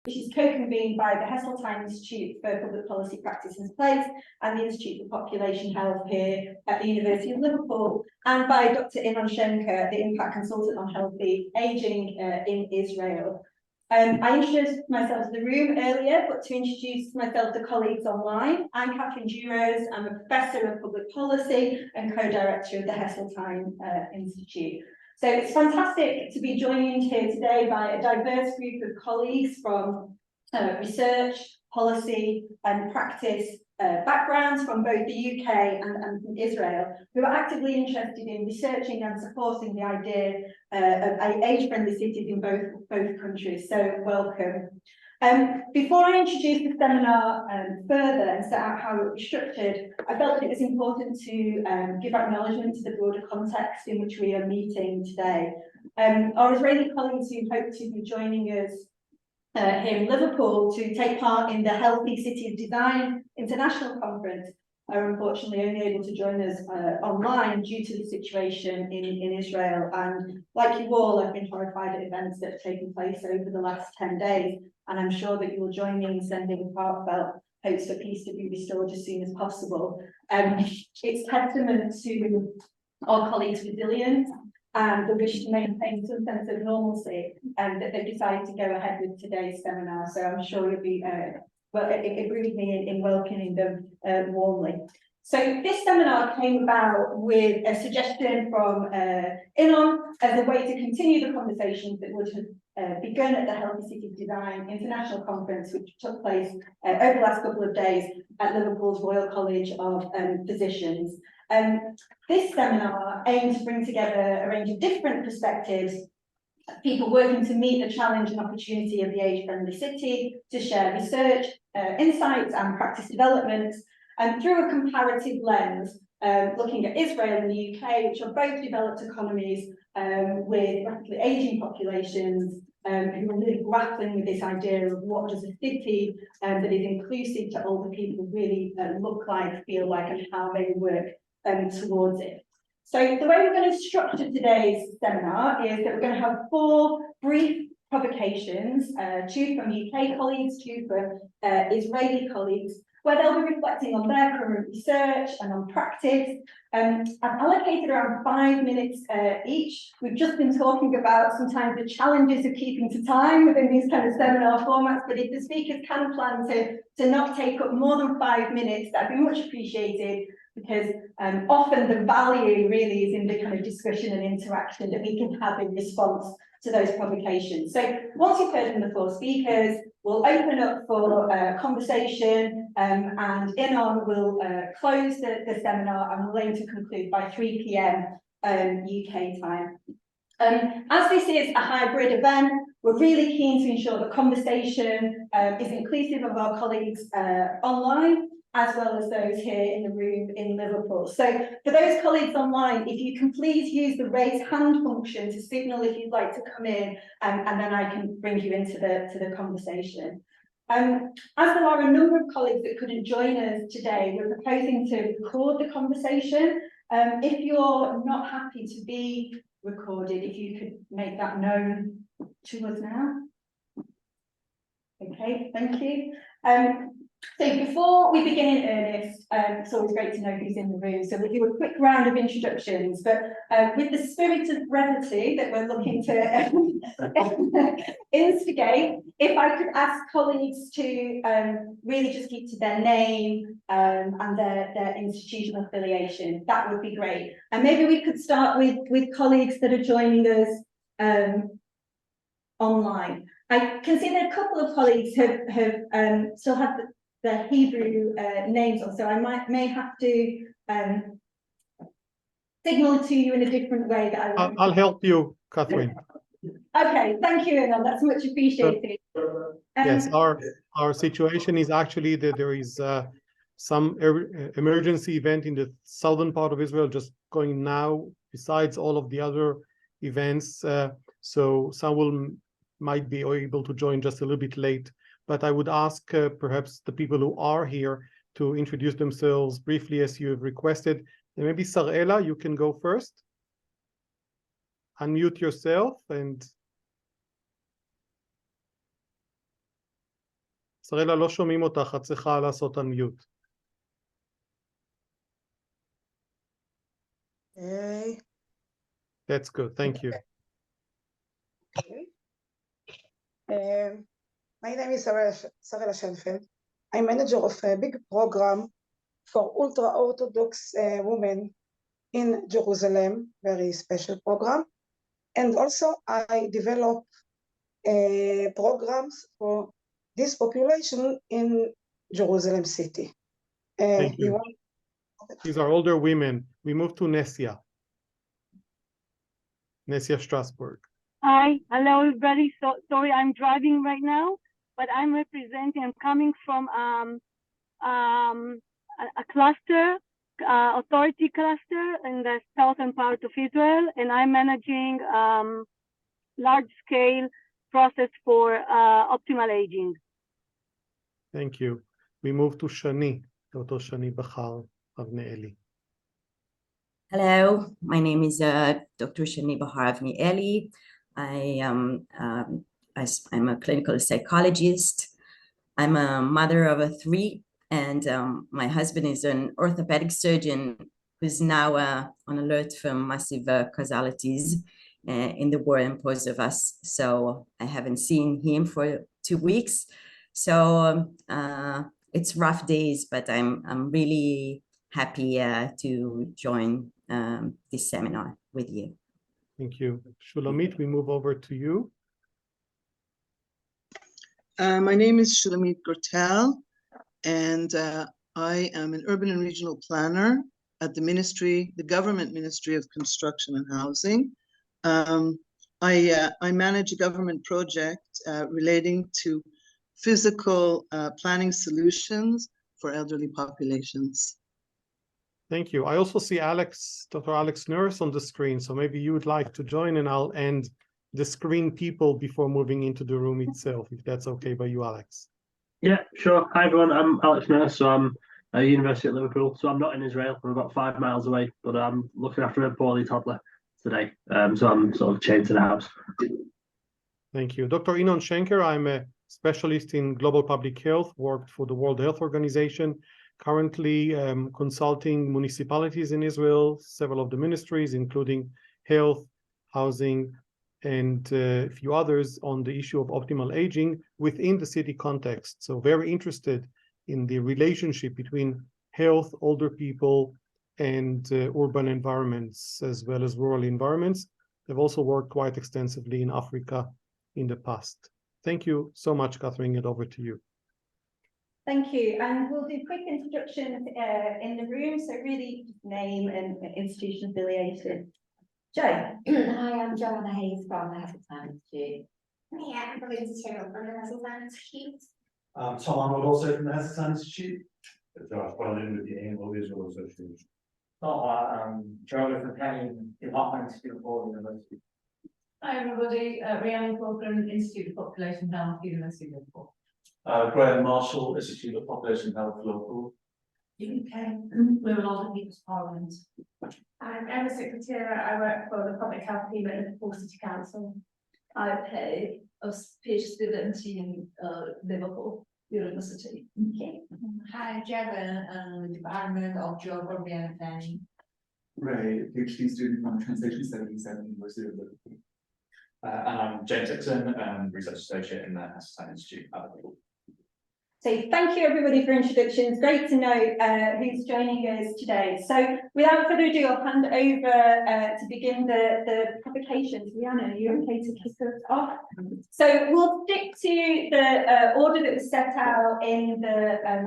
which is co-convened by the Heseltine Institute for Public Policy Practice and Place and the Institute for Population Health here at the University of Liverpool, and by Dr. Inon Shenker, the Impact Consultant on Healthy Ageing in Israel. I introduced myself to the room earlier, but to introduce myself to colleagues online, I'm Catherine Duros. I'm a Professor of Public Policy and Co-Director of the Heseltine Institute. So it's fantastic to be joined here today by a diverse group of colleagues from research, policy and practice backgrounds from both the UK and from Israel, who are actively interested in researching and supporting the idea of age-friendly cities in both countries. So welcome. Before I introduce the seminar further and set out how it was structured, I felt that it was important to give acknowledgement to the broader context in which we are meeting today. Our Israeli colleagues who hope to be joining us here in Liverpool to take part in the Healthy Cities Design International Conference are unfortunately only able to join us online due to the situation in Israel. And like you all, I've been horrified at events that have taken place over the last 10 days. And I'm sure that you will join me in sending heartfelt hopes for peace to be restored as soon as possible. It's testament to our colleagues' resilience and the wish to maintain some sense of normalcy that they've decided to go ahead with today's seminar. So I'm sure you'll be, well, it agreed me in welcoming them warmly. So this seminar came about with a suggestion from Inon as a way to continue the conversations that would have begun at the Healthy Cities Design International Conference, which took place over the last couple of days at Liverpool's Royal College of Physicians. This seminar aims to bring together a range of different perspectives, people working to meet the challenge and opportunity of the age-friendly city, to share research, insights and practice developments, and through a comparative lens, looking at Israel and the UK, which are both developed economies with rapidly ageing populations, who are really grappling with this idea of what does a city that is inclusive to older people really look like, feel like, and how they work towards it. So the way we're going to structure today's seminar is that we're going to have 4 brief provocations, 2 from UK colleagues, 2 from Israeli colleagues, where they'll be reflecting on their current research and on practice. I've allocated around 5 minutes each. We've just been talking about sometimes the challenges of keeping to time within these kind of seminar formats, but if the speakers can plan to not take up more than 5 minutes, that'd be much appreciated, because often the value really is in the kind of discussion and interaction that we can have in response to those provocations. So once you've heard from the 4 speakers, we'll open up for conversation, and Inon will close the seminar and we'll aim to conclude by 3 p.m. UK time. As this is a hybrid event, we're really keen to ensure that conversation is inclusive of our colleagues online, as well as those here in the room in Liverpool. So for those colleagues online, if you can please use the raise hand function to signal if you'd like to come in, and then I can bring you into the conversation. As there are a number of colleagues that couldn't join us today, we're proposing to record the conversation. If you're not happy to be recorded, if you could make that known to us now. Okay, thank you. So before we begin in earnest, it's always great to know who's in the room, so we'll do a quick round of introductions, but with the spirit of brevity that we're looking to instigate, if I could ask colleagues to really just keep to their name and their institutional affiliation, that would be great. And maybe we could start with colleagues that are joining us online. I can see that a couple of colleagues have still have the Hebrew names on, so I may have to signal to you in a different way that I'll help you, Catherine. Okay, thank you, Inon. That's much appreciated. Yes, our situation is actually that there is some emergency event in the southern part of Israel just going now, besides all of the other events. So some might be able to join just a little bit late. But I would ask perhaps the people who are here to introduce themselves briefly as you have requested. And maybe Sarela, you can go first. Unmute yourself and שרלה, לא שומעים אותך, את צריכה לעשות unmute. Hey. That's good, thank you. Okay. My name is Sarela Schenfeld. I'm manager of a big program for ultra-Orthodox women in Jerusalem, very special program. And also I develop programs for this population in Jerusalem city. Thank you. want- These are older women. We move to Nesia. Nesia Strasbourg. Hi, hello everybody. So sorry, I'm driving right now, but I'm coming from a cluster, authority cluster in the southern part of Israel, and I'm managing large-scale process for optimal aging. Thank you. We move to Shani, Dr. Shani Bahar Avneeli. Hello, my name is Dr. Shani Bahar Avneeli. I'm a clinical psychologist. I'm a mother of 3, and my husband is an orthopedic surgeon who's now on alert for massive casualties in the war imposed of us. So I haven't seen him for 2 weeks. So it's rough days, but I'm really happy to join this seminar with you. Thank you. Shulamit, we move over to you. My name is Shulamit Gortel, and I am an urban and regional planner at the Government Ministry of Construction and Housing. I manage a government project relating to physical planning solutions for elderly populations. Thank you. I also see Dr. Alex Nurse on the screen, so maybe you would like to join and I'll end the screen people before moving into the room itself, if that's okay by you, Alex. Yeah, sure. Hi everyone, I'm Alex Nurse, so I'm at University at Liverpool, so I'm not in Israel, I'm about 5 miles away, but I'm looking after a poorly toddler today, so I'm sort of chained to the house. Thank you. Dr. Inon Schenker, I'm a specialist in global public health, worked for the World Health Organization, currently consulting municipalities in Israel, several of the ministries, including health, housing, and a few others on the issue of optimal aging within the city context. So very interested in the relationship between health, older people, and urban environments, as well as rural environments. They've also worked quite extensively in Africa in the past. Thank you so much, Catherine, and over to you. Thank you, and we'll do quick introductions in the room, so really name and institution affiliation. Jo. Hi, I'm Joanna Hayes from the Heseltine Institute. Yeah, I'm Belinda Tyrrell from the Heseltine Institute. Tom Arnold, also from the Heseltine Institute. I've gone in with the AMO Israel Association. Joe from Penning Department of Liverpool University. Hi everybody, Rhiannon Corcoran, Institute of Population Health, University of Liverpool. Graham Marshall, Institute of Population Health, Liverpool. UK, we're an older people's parliament. I'm Emma Secretariat. I work for the Public Health team at Liverpool City Council. I pay a PhD student in Liverpool University. Okay. Hi, Jevon, Department of Geography and Planning. Ray, PhD student from Translation Studies at the University of Liverpool. And I'm James Dixon, Research Associate in the Heseltine Institute at Liverpool. So thank you everybody for introductions. Great to know who's joining us today. So without further ado, I'll hand over to begin the publications. Rhiannon, are you okay to kick us off? So we'll stick to the order that was set out in the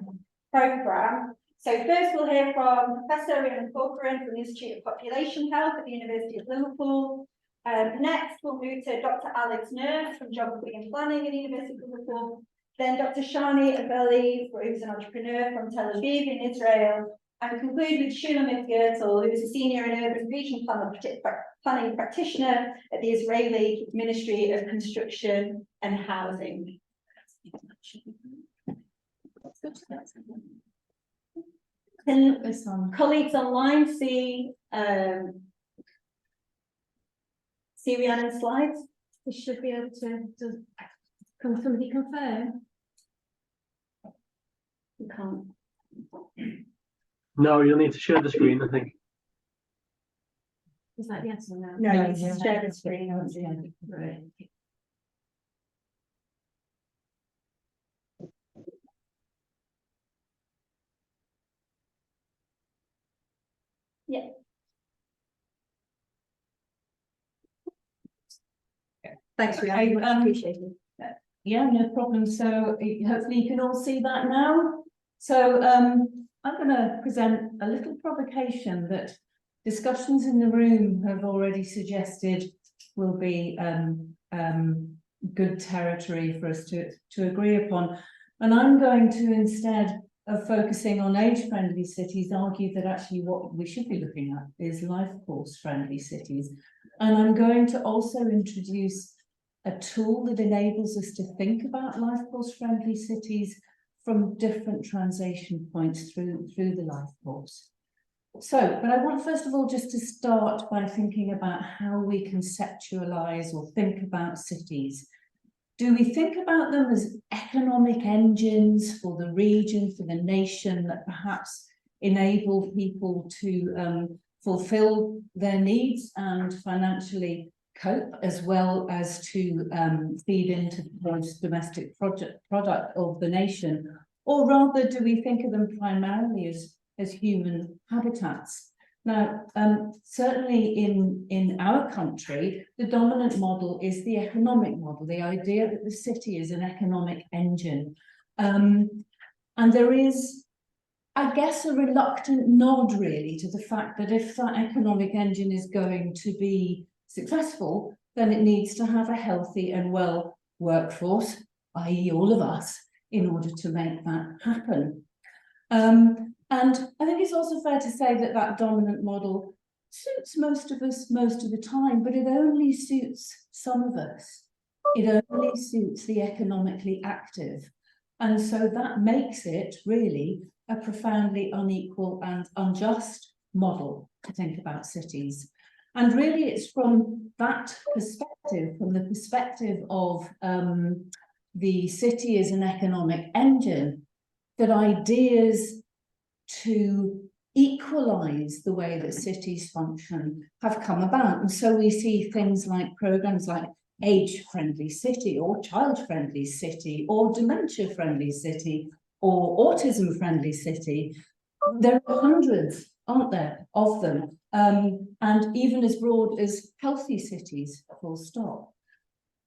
programme. So first we'll hear from Professor Rhiannon Corcoran from the Institute of Population Health at the University of Liverpool. Next we'll move to Dr. Alex Nurse from Geography and Planning at the University of Liverpool. Then Dr. Shani Avneeli, who's an entrepreneur from Tel Aviv in Israel, and conclude with Shulamit Gertel, who is a senior and urban region planning practitioner at the Israeli Ministry of Construction and Housing. Can colleagues online see Rhiannon's slides? We should be able to. Can somebody confirm? We can't. No, you'll need to share the screen, I think. Is that yes or no? No, you just share the screen. Right. Yeah. Thanks, Okay, Rhiannon, appreciate it. Yeah, no problem. So hopefully you can all see that now. So I'm going to present a little provocation that discussions in the room have already suggested will be good territory for us to agree upon. And I'm going to, instead of focusing on age-friendly cities, argue that actually what we should be looking at is life course-friendly cities. And I'm going to also introduce a tool that enables us to think about life course friendly cities from different translation points through the life course. So, but I want first of all just to start by thinking about how we conceptualize or think about cities. Do we think about them as economic engines for the region, for the nation, that perhaps enable people to fulfill their needs and financially cope, as well as to feed into the gross domestic product of the nation? Or rather, do we think of them primarily as human habitats? Now, certainly in our country, the dominant model is the economic model, the idea that the city is an economic engine. And there is, I guess, a reluctant nod really to the fact that if that economic engine is going to be successful, then it needs to have a healthy and well workforce, i.e. all of us, in order to make that happen. And I think it's also fair to say that that dominant model suits most of us most of the time, but it only suits some of us. It only suits the economically active. And so that makes it really a profoundly unequal and unjust model to think about cities. And really it's from that perspective, from the perspective of the city as an economic engine, that ideas to equalize the way that cities function have come about. And so we see things like programs like age-friendly city or child-friendly city or dementia-friendly city or autism-friendly city. There are hundreds, aren't there, of them, and even as broad as healthy cities, full stop.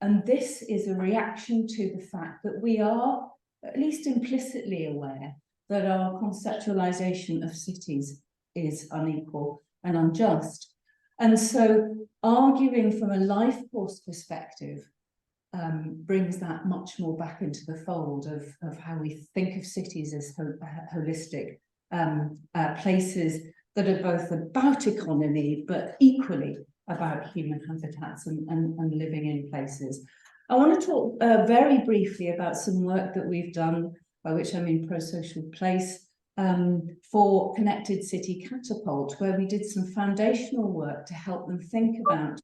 And this is a reaction to the fact that we are at least implicitly aware that our conceptualization of cities is unequal and unjust. And so arguing from a life course perspective brings that much more back into the fold of how we think of cities as holistic places that are both about economy, but equally about human habitats and living in places. I want to talk very briefly about some work that we've done, by which I mean Pro-Social Place, for Connected City Catapult, where we did some foundational work to help them think about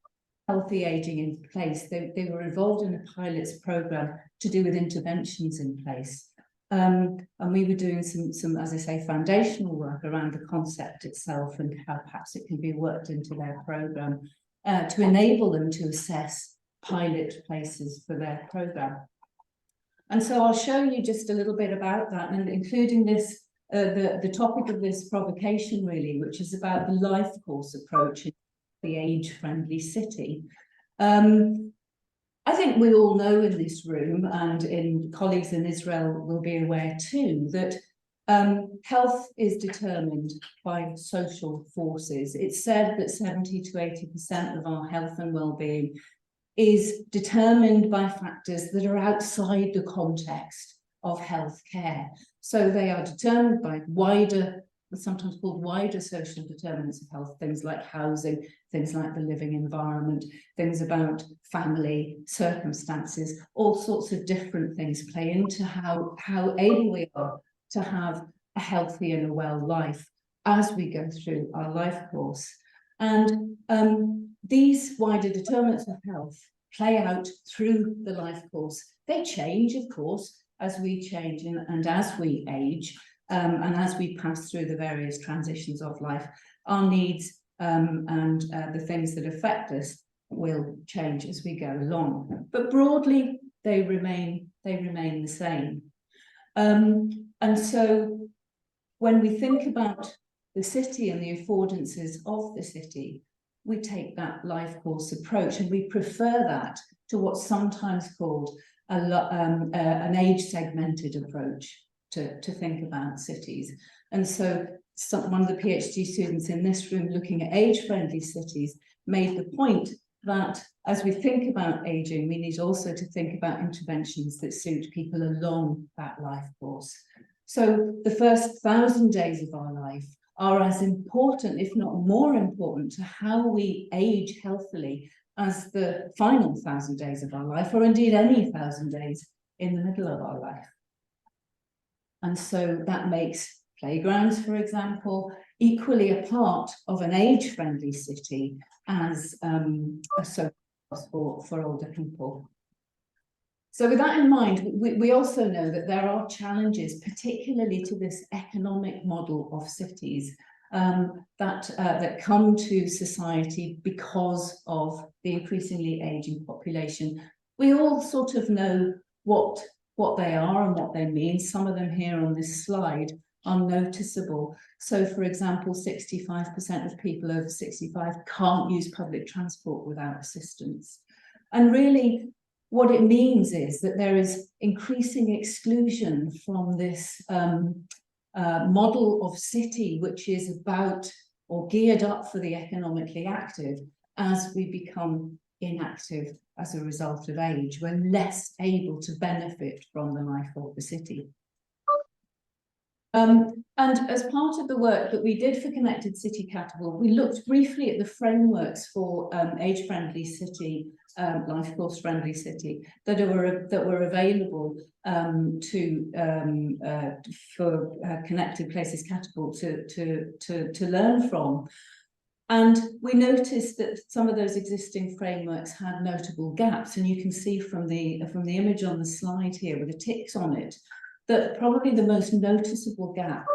healthy ageing in place. They were involved in a pilots program to do with interventions in place. And we were doing some, as I say, foundational work around the concept itself and how perhaps it can be worked into their program to enable them to assess pilot places for their program. And so I'll show you just a little bit about that, and including this, the topic of this provocation really, which is about the life course approach in the age-friendly city. I think we all know in this room, and in colleagues in Israel will be aware too, that health is determined by social forces. It's said that 70 to 80% of our health and well-being is determined by factors that are outside the context of healthcare. So they are determined by wider, sometimes called wider social determinants of health, things like housing, things like the living environment, things about family circumstances, all sorts of different things play into how able we are to have a healthy and a well life as we go through our life course. And these wider determinants of health play out through the life course. They change, of course, as we change and as we age, and as we pass through the various transitions of life, our needs and the things that affect us will change as we go along. But broadly, they remain the same. And so when we think about the city and the affordances of the city, we take that life course approach, and we prefer that to what's sometimes called an age-segmented approach to think about cities. And so one of the PhD students in this room looking at age-friendly cities made the point that as we think about aging, we need also to think about interventions that suit people along that life course. So the first 1,000 days of our life are as important, if not more important, to how we age healthily as the final 1,000 days of our life, or indeed any 1,000 days in the middle of our life. And so that makes playgrounds, for example, equally a part of an age-friendly city as a social for older people. So with that in mind, we also know that there are challenges, particularly to this economic model of cities, that come to society because of the increasingly aging population. We all sort of know what they are and what they mean. Some of them here on this slide are noticeable. So, for example, 65% of people over 65 can't use public transport without assistance. And really, what it means is that there is increasing exclusion from this model of city, which is about or geared up for the economically active, as we become inactive as a result of age. We're less able to benefit from the life of the city. And as part of the work that we did for Connected City Catapult, we looked briefly at the frameworks for age-friendly city, life course-friendly city that were available for Connected Places Catapult to learn from. And we noticed that some of those existing frameworks had notable gaps, and you can see from the image on the slide here with the ticks on it, that probably the most noticeable gap,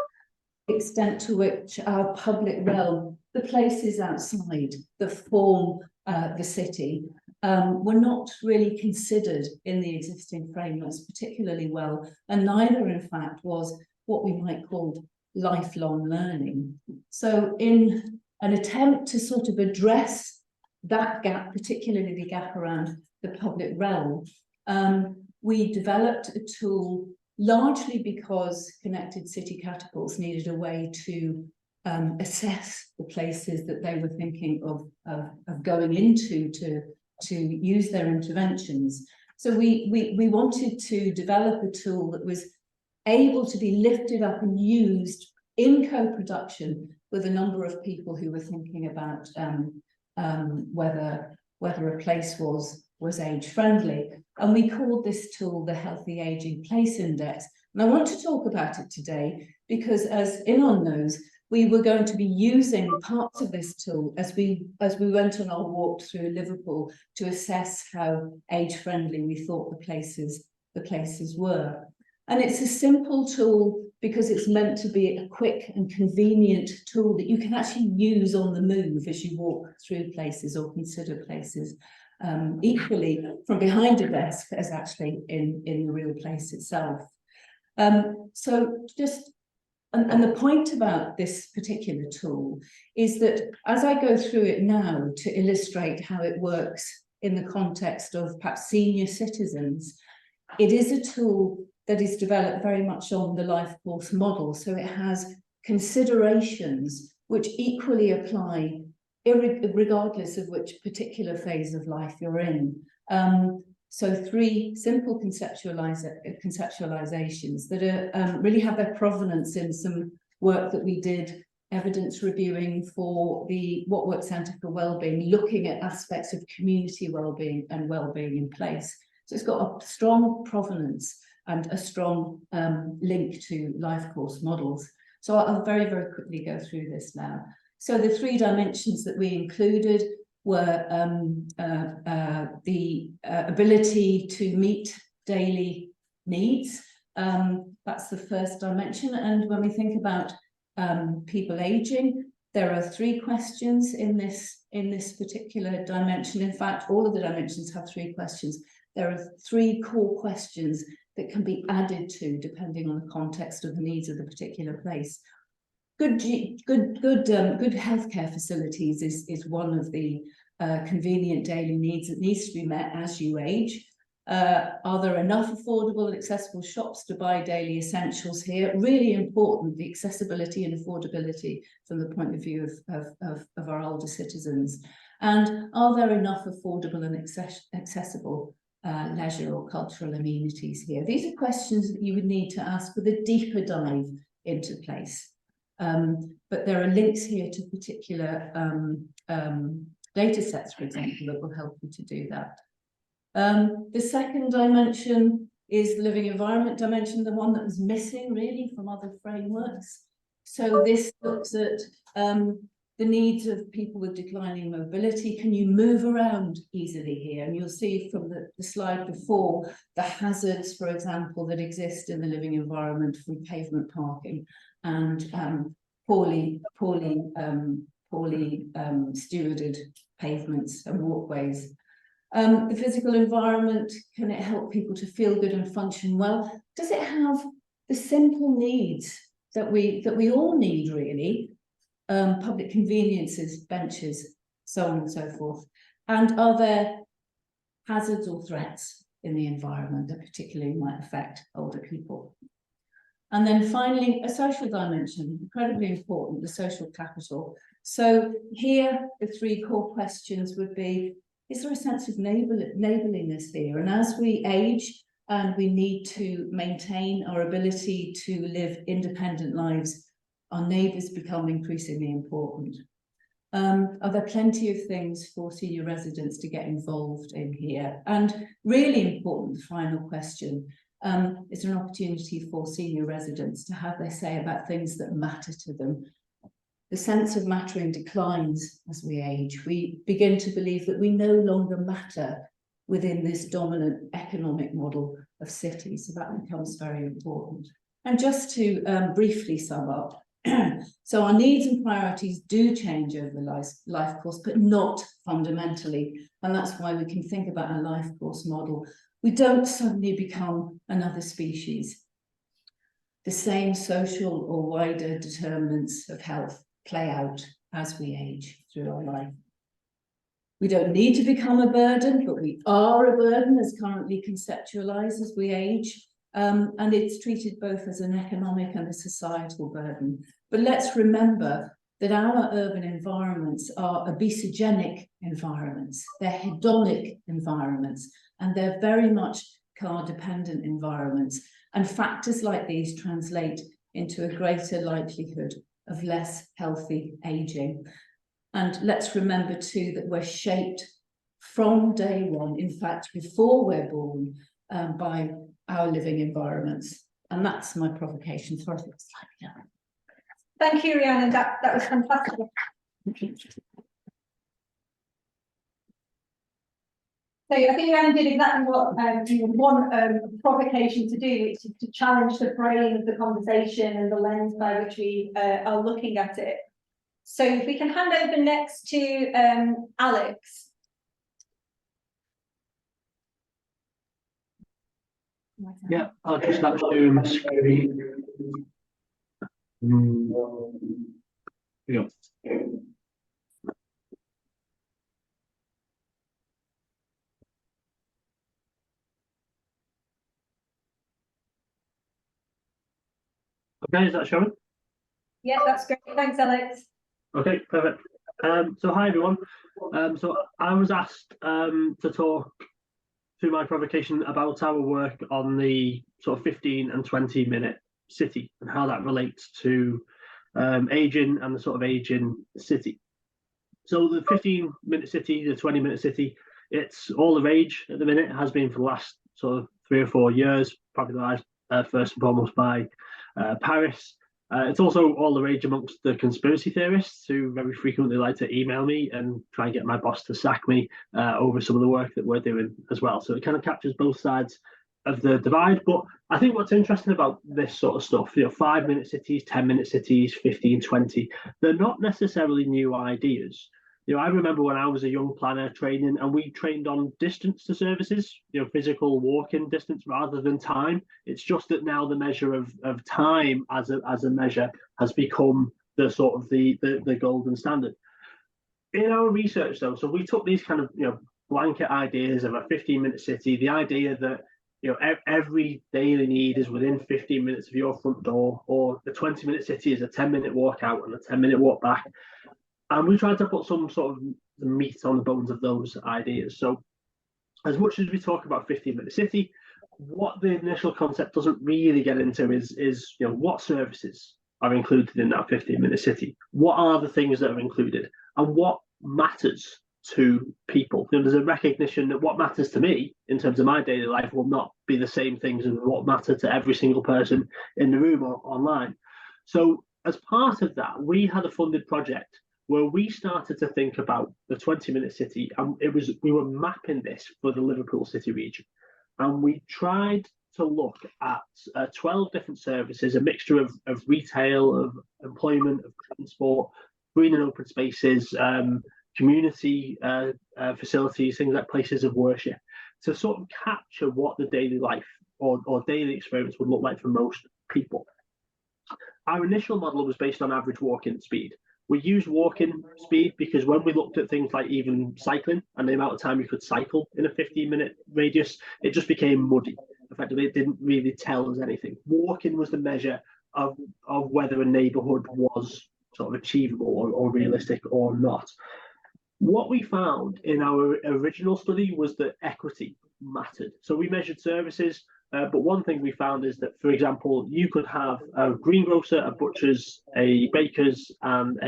the extent to which our public realm, the places outside that form the city, were not really considered in the existing frameworks particularly well, and neither, in fact, was what we might call lifelong learning. So in an attempt to sort of address that gap, particularly the gap around the public realm, we developed a tool largely because Connected City Catapults needed a way to assess the places that they were thinking of going into to use their interventions. So we wanted to develop a tool that was able to be lifted up and used in co-production with a number of people who were thinking about whether a place was age-friendly. And we called this tool the Healthy Aging Place Index. And I want to talk about it today because, as Inon knows, we were going to be using parts of this tool as we went on our walk through Liverpool to assess how age-friendly we thought the places were. And it's a simple tool because it's meant to be a quick and convenient tool that you can actually use on the move as you walk through places or consider places, equally from behind a desk as actually in the real place itself. So just, and the point about this particular tool is that as I go through it now to illustrate how it works in the context of perhaps senior citizens, it is a tool that is developed very much on the life course model. So it has considerations which equally apply regardless of which particular phase of life you're in. So three simple conceptualizations that are, really have their provenance in some work that we did, evidence reviewing for the What Works Centre for Wellbeing, looking at aspects of community wellbeing and wellbeing in place. So it's got a strong provenance and a strong link to life course models. So I'll very, very quickly go through this now. So the three dimensions that we included were the ability to meet daily needs, That's the first dimension. And when we think about people aging, there are 3 questions in this particular dimension. In fact, all of the dimensions have 3 questions. There are 3 core questions that can be added to depending on the context of the needs of the particular place. Good healthcare facilities is one of the convenient daily needs that needs to be met as you age. Are there enough affordable and accessible shops to buy daily essentials here? Really important, the accessibility and affordability from the point of view of our older citizens. And are there enough affordable and accessible leisure or cultural amenities here? These are questions that you would need to ask with a deeper dive into place. But there are links here to particular data sets, for example, that will help you to do that. The second dimension is the living environment dimension, the one that was missing really from other frameworks. So this looks at the needs of people with declining mobility. Can you move around easily here? And you'll see from the slide before the hazards, for example, that exist in the living environment from pavement parking and poorly stewarded pavements and walkways. The physical environment, can it help people to feel good and function well? Does it have the simple needs that we all need really? Public conveniences, benches, so on and so forth. And are there hazards or threats in the environment that particularly might affect older people? And then finally, a social dimension, incredibly important, the social capital. So here, the 3 core questions would be, is there a sense of neighbourliness here? And as we age and we need to maintain our ability to live independent lives, our neighbours become increasingly important. Are there plenty of things for senior residents to get involved in here? And really important, the final question, is there an opportunity for senior residents to have their say about things that matter to them? The sense of mattering declines as we age. We begin to believe that we no longer matter within this dominant economic model of cities. So that becomes very important. And just to briefly sum up, so our needs and priorities do change over the life course, but not fundamentally. And that's why we can think about a life course model. We don't suddenly become another species. The same social or wider determinants of health play out as we age through our life. We don't need to become a burden, but we are a burden as currently conceptualized as we age. And it's treated both as an economic and a societal burden. But let's remember that our urban environments are obesogenic environments. They're hedonic environments, and they're very much car-dependent environments. And factors like these translate into a greater likelihood of less healthy aging. And let's remember too that we're shaped from day one, in fact, before we're born, by our living environments. And that's my provocation. Sorry if it's slightly loud. Thank you, Rhiannon, that was fantastic. So I think Rhiannon did exactly what you would want a provocation to do, which is to challenge the frame of the conversation and the lens by which we are looking at it. So if we can hand over next to Alex. Yeah, I'll just start sharing my screen. Yeah. Okay, is that showing? Yeah, that's great. Thanks, Alex. Okay, perfect. So hi everyone. So I was asked to talk through my provocation about our work on the sort of 15 and 20-minute city and how that relates to aging and the sort of aging city. So the 15-minute city, the 20-minute city, it's all the rage at the minute. It has been for the last sort of 3 or 4 years, popularised first and foremost by Paris. It's also all the rage amongst the conspiracy theorists who very frequently like to email me and try and get my boss to sack me over some of the work that we're doing as well. So it kind of captures both sides the divide. But I think what's interesting about this sort of stuff, 5-minute cities, 10-minute cities, 15, 20, they're not necessarily new ideas. I remember when I was a young planner training, and we trained on distance to services, physical walking distance rather than time. It's just that now the measure of time as a measure has become the sort of the golden standard. In our research, though, so we took these kind of blanket ideas of a 15-minute city, the idea that every daily need is within 15 minutes of your front door, or the 20-minute city is a 10-minute walk out and a 10-minute walk back. And we tried to put some sort of meat on the bones of those ideas. So as much as we talk about 15-minute city, what the initial concept doesn't really get into is what services are included in that 15-minute city. What are the things that are included, and what matters to people? There's a recognition that what matters to me in terms of my daily life will not be the same things as what matter to every single person in the room or online. So as part of that, we had a funded project where we started to think about the 20-minute city, and we were mapping this for the Liverpool City region, and we tried to look at 12 different services, a mixture of retail, of employment, of transport, green and open spaces, community facilities, things like places of worship, to sort of capture what the daily life or daily experience would look like for most people. Our initial model was based on average walk-in speed. We used walk-in speed because when we looked at things like even cycling and the amount of time you could cycle in a 15-minute radius, it just became muddy. Effectively, it didn't really tell us anything. Walk-in was the measure of whether a neighbourhood was sort of achievable or realistic or not. What we found in our original study was that equity mattered. So we measured services, but one thing we found is that, for example, you could have a greengrocer, a butcher's, a baker's, and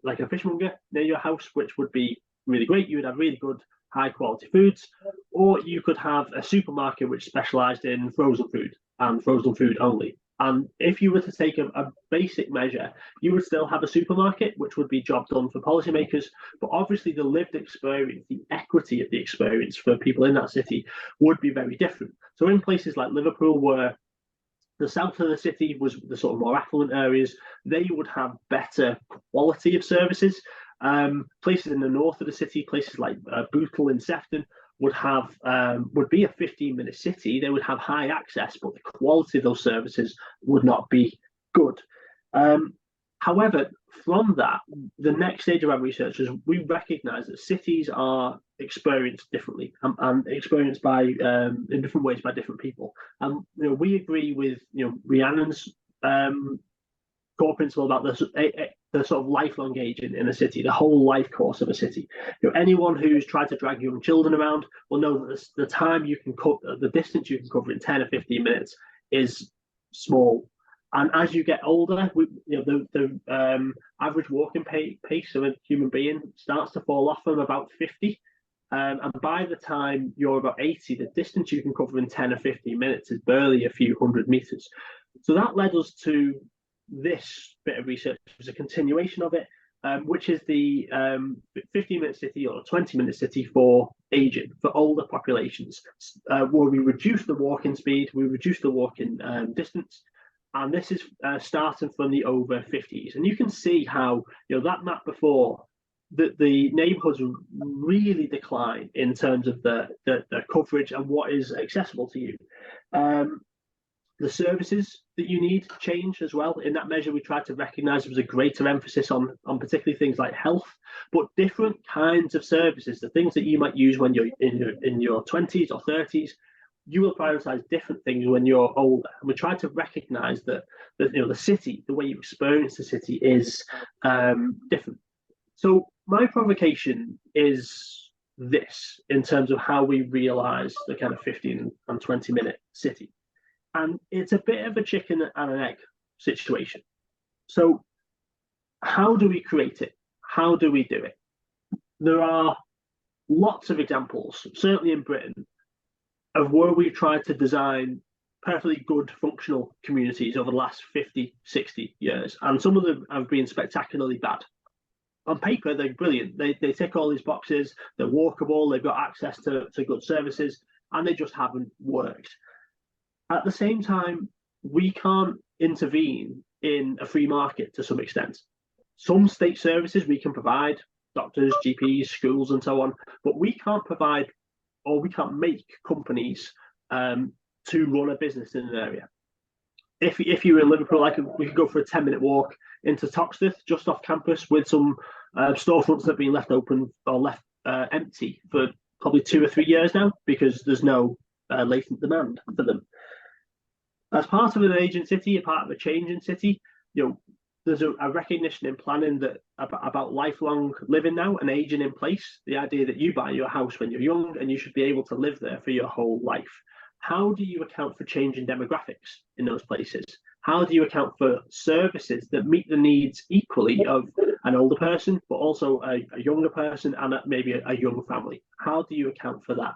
like a fishmonger near your house, which would be really great. You would have really good, high quality foods. Or you could have a supermarket which specialised in frozen food and frozen food only. And if you were to take a basic measure, you would still have a supermarket, which would be job done for policymakers. But obviously the lived experience, the equity of the experience for people in that city would be very different. So in places like Liverpool, where the south of the city was the sort of more affluent areas, they would have better quality of services. Places in the north of the city, places like Bootle in Sefton, would be a 15-minute city. They would have high access, but the quality of those services would not be good. However, from that, the next stage of our research is we recognise that cities are experienced differently and experienced by in different ways by different people. And we agree with Rhiannon's core principle about the sort of lifelong aging in a city, the whole life course of a city. Anyone who's tried to drag young children around will know that the time you can cover, the distance you can cover in 10 or 15 minutes is small. And as you get older, the average walking pace of a human being starts to fall off from about 50. And by the time you're about 80, the distance you can cover in 10 or 15 minutes is barely a few hundred meters. So that led us to this bit of research, was a continuation of it, which is the 15-minute city or 20-minute city for aging, for older populations, where we reduce the walking speed, we reduce the walking distance, and this is starting from the over 50s. And you can see how that map before, that the neighbourhoods really decline in terms of the coverage and what is accessible to you. The services that you need change as well. In that measure, we tried to recognise there was a greater emphasis on particularly things like health, but different kinds of services, the things that you might use when you're in your 20s or 30s, you will prioritise different things when you're older. And we tried to recognise that the city, the way you experience the city is different. So my provocation is this in terms of how we realise the kind of 15 and 20-minute city. And it's a bit of a chicken and an egg situation. So how do we create it? How do we do it? There are lots of examples, certainly in Britain, of where we've tried to design perfectly good functional communities over the last 50, 60 years. And some of them have been spectacularly bad. On paper, they're brilliant. They tick all these boxes, they're walkable, they've got access to good services. and they just haven't worked. At the same time, we can't intervene in a free market to some extent. Some state services we can provide, doctors, GPs, schools, and so on, but we can't provide, or we can't make companies to run a business in an area. If you're in Liverpool, we could go for a 10-minute walk into Toxteth, just off campus, with some storefronts that have been left open or left empty for probably 2 or 3 years now, because there's no latent demand for them. As part of an aging city, a part of a changing city, there's a recognition in planning that about lifelong living now and aging in place. The idea that you buy your house when you're young and you should be able to live there for your whole life. How do you account for changing demographics in those places? How do you account for services that meet the needs equally of an older person, but also a younger person and maybe a young family? How do you account for that?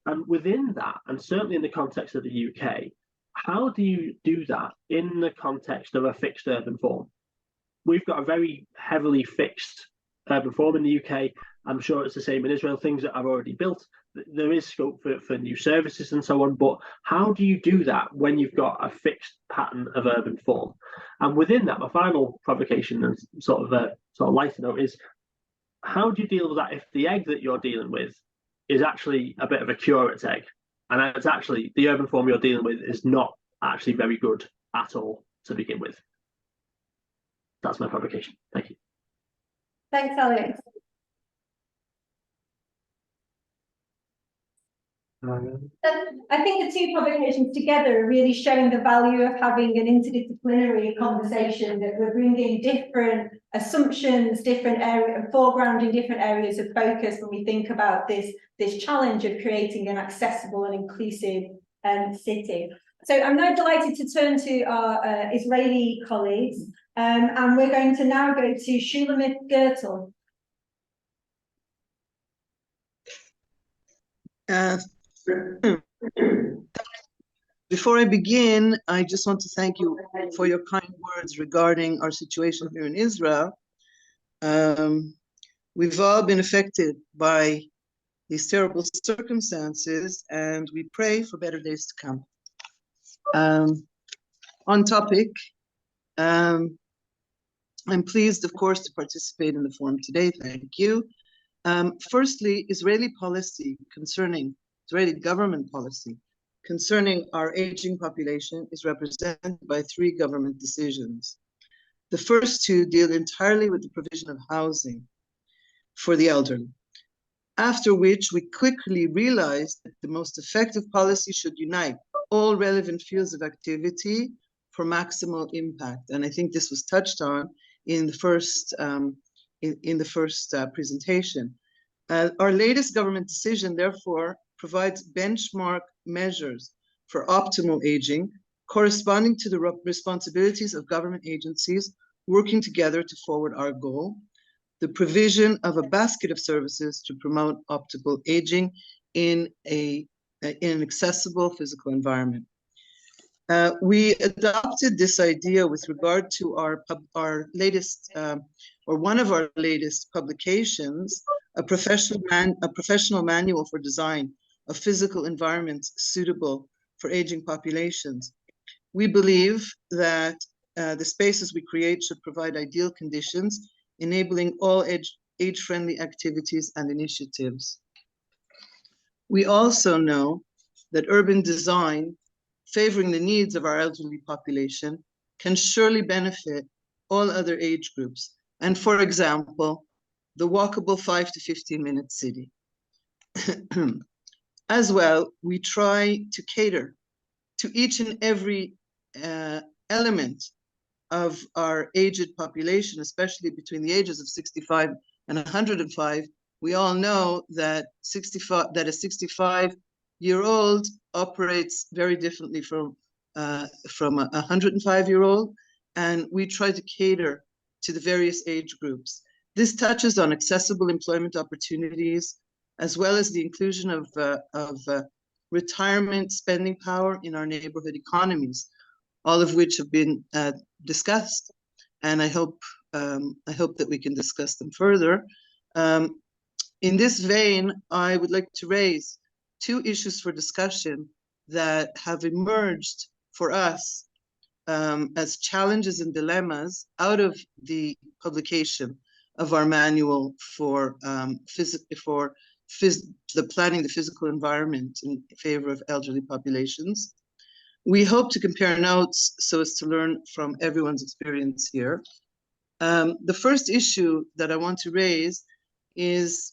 And within that, and certainly in the context of the UK, how do you do that in the context of a fixed urban form? We've got a very heavily fixed urban form in the UK. I'm sure it's the same in Israel, things that are already built. There is scope for new services and so on, but how do you do that when you've got a fixed pattern of urban form? And within that, my final provocation and sort of lighter note is, how do you deal with that if the egg that you're dealing with is actually a bit of a curate's egg? And it's actually, the urban form you're dealing with is not actually very good at all to begin with. That's my provocation. Thank you. Thanks, Alex. I think the two provocations together are really showing the value of having an interdisciplinary conversation, that we're bringing different assumptions, different area, foregrounding different areas of focus when we think about this challenge of creating an accessible and inclusive city. So I'm now delighted to turn to our Israeli colleagues, and we're going to now go to Shulamit Gertel. Before I begin, I just want to thank you for your kind words regarding our situation here in Israel. We've all been affected by these terrible circumstances, and we pray for better days to come. On topic, I'm pleased, of course, to participate in the forum today. Thank you. Firstly, Israeli government policy concerning our aging population is represented by 3 government decisions. The first 2 deal entirely with the provision of housing for the elderly, after which we quickly realized that the most effective policy should unite all relevant fields of activity for maximal impact. And I think this was touched on in the first presentation. Our latest government decision, therefore, provides benchmark measures for optimal aging, corresponding to the responsibilities of government agencies working together to forward our goal, the provision of a basket of services to promote optimal aging in an accessible physical environment. We adopted this idea with regard to our latest, or one of our latest publications, a professional manual for design of physical environments suitable for aging populations. We believe that the spaces we create should provide ideal conditions, enabling all age-friendly activities and initiatives. We also know that urban design, favoring the needs of our elderly population, can surely benefit all other age groups. And for example, the walkable 5 to 15-minute city. As well, we try to cater to each and every element of our aged population, especially between the ages of 65 and 105. We all know that a 65-year-old operates very differently from a 105-year-old, and we try to cater to the various age groups. This touches on accessible employment opportunities, as well as the inclusion of retirement spending power in our neighborhood economies, all of which have been discussed, and I hope that we can discuss them further. In this vein, I would like to raise two issues for discussion that have emerged for us as challenges and dilemmas out of the publication of our manual for planning the physical environment in favor of elderly populations. We hope to compare notes so as to learn from everyone's experience here. The first issue that I want to raise is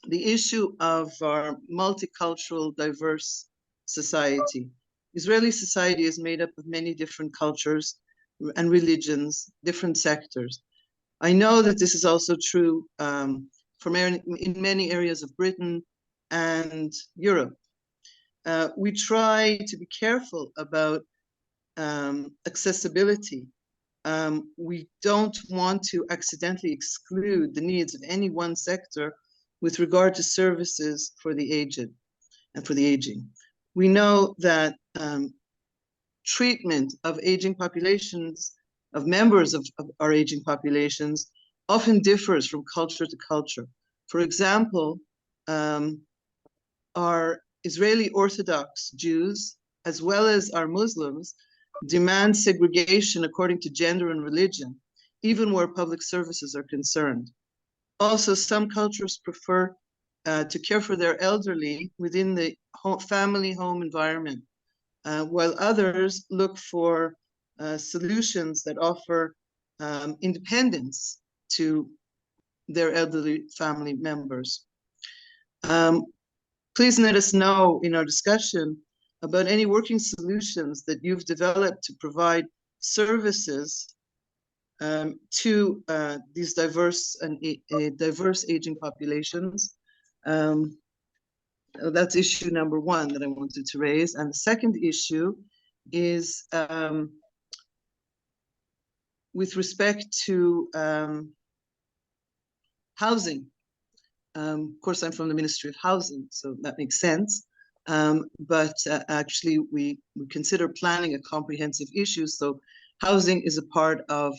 the issue of our multicultural, diverse society. Israeli society is made up of many different cultures and religions, different sectors. I know that this is also true in many areas of Britain and Europe. We try to be careful about accessibility. We don't want to accidentally exclude the needs of any one sector with regard to services for the aged and for the aging. We know that treatment of aging populations, of members of our aging populations, often differs from culture to culture. For example, our Israeli Orthodox Jews, as well as our Muslims, demand segregation according to gender and religion, even where public services are concerned. Also, some cultures prefer to care for their elderly within the family home environment, while others look for solutions that offer independence to their elderly family members. Please let us know in our discussion about any working solutions that you've developed to provide services to these diverse aging populations. That's issue number one that I wanted to raise. And the second issue is with respect to housing. Of course, I'm from the Ministry of Housing, so that makes sense. But actually, we consider planning a comprehensive issue. So housing is a part of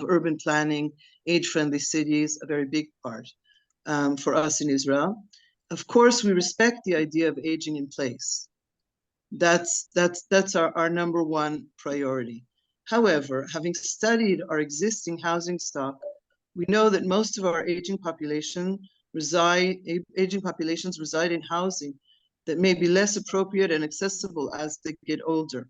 urban planning, age-friendly cities, a very big part for us in Israel. Of course, we respect the idea of aging in place. That's our number one priority. However, having studied our existing housing stock, we know that most of our aging populations reside in housing that may be less appropriate and accessible as they get older.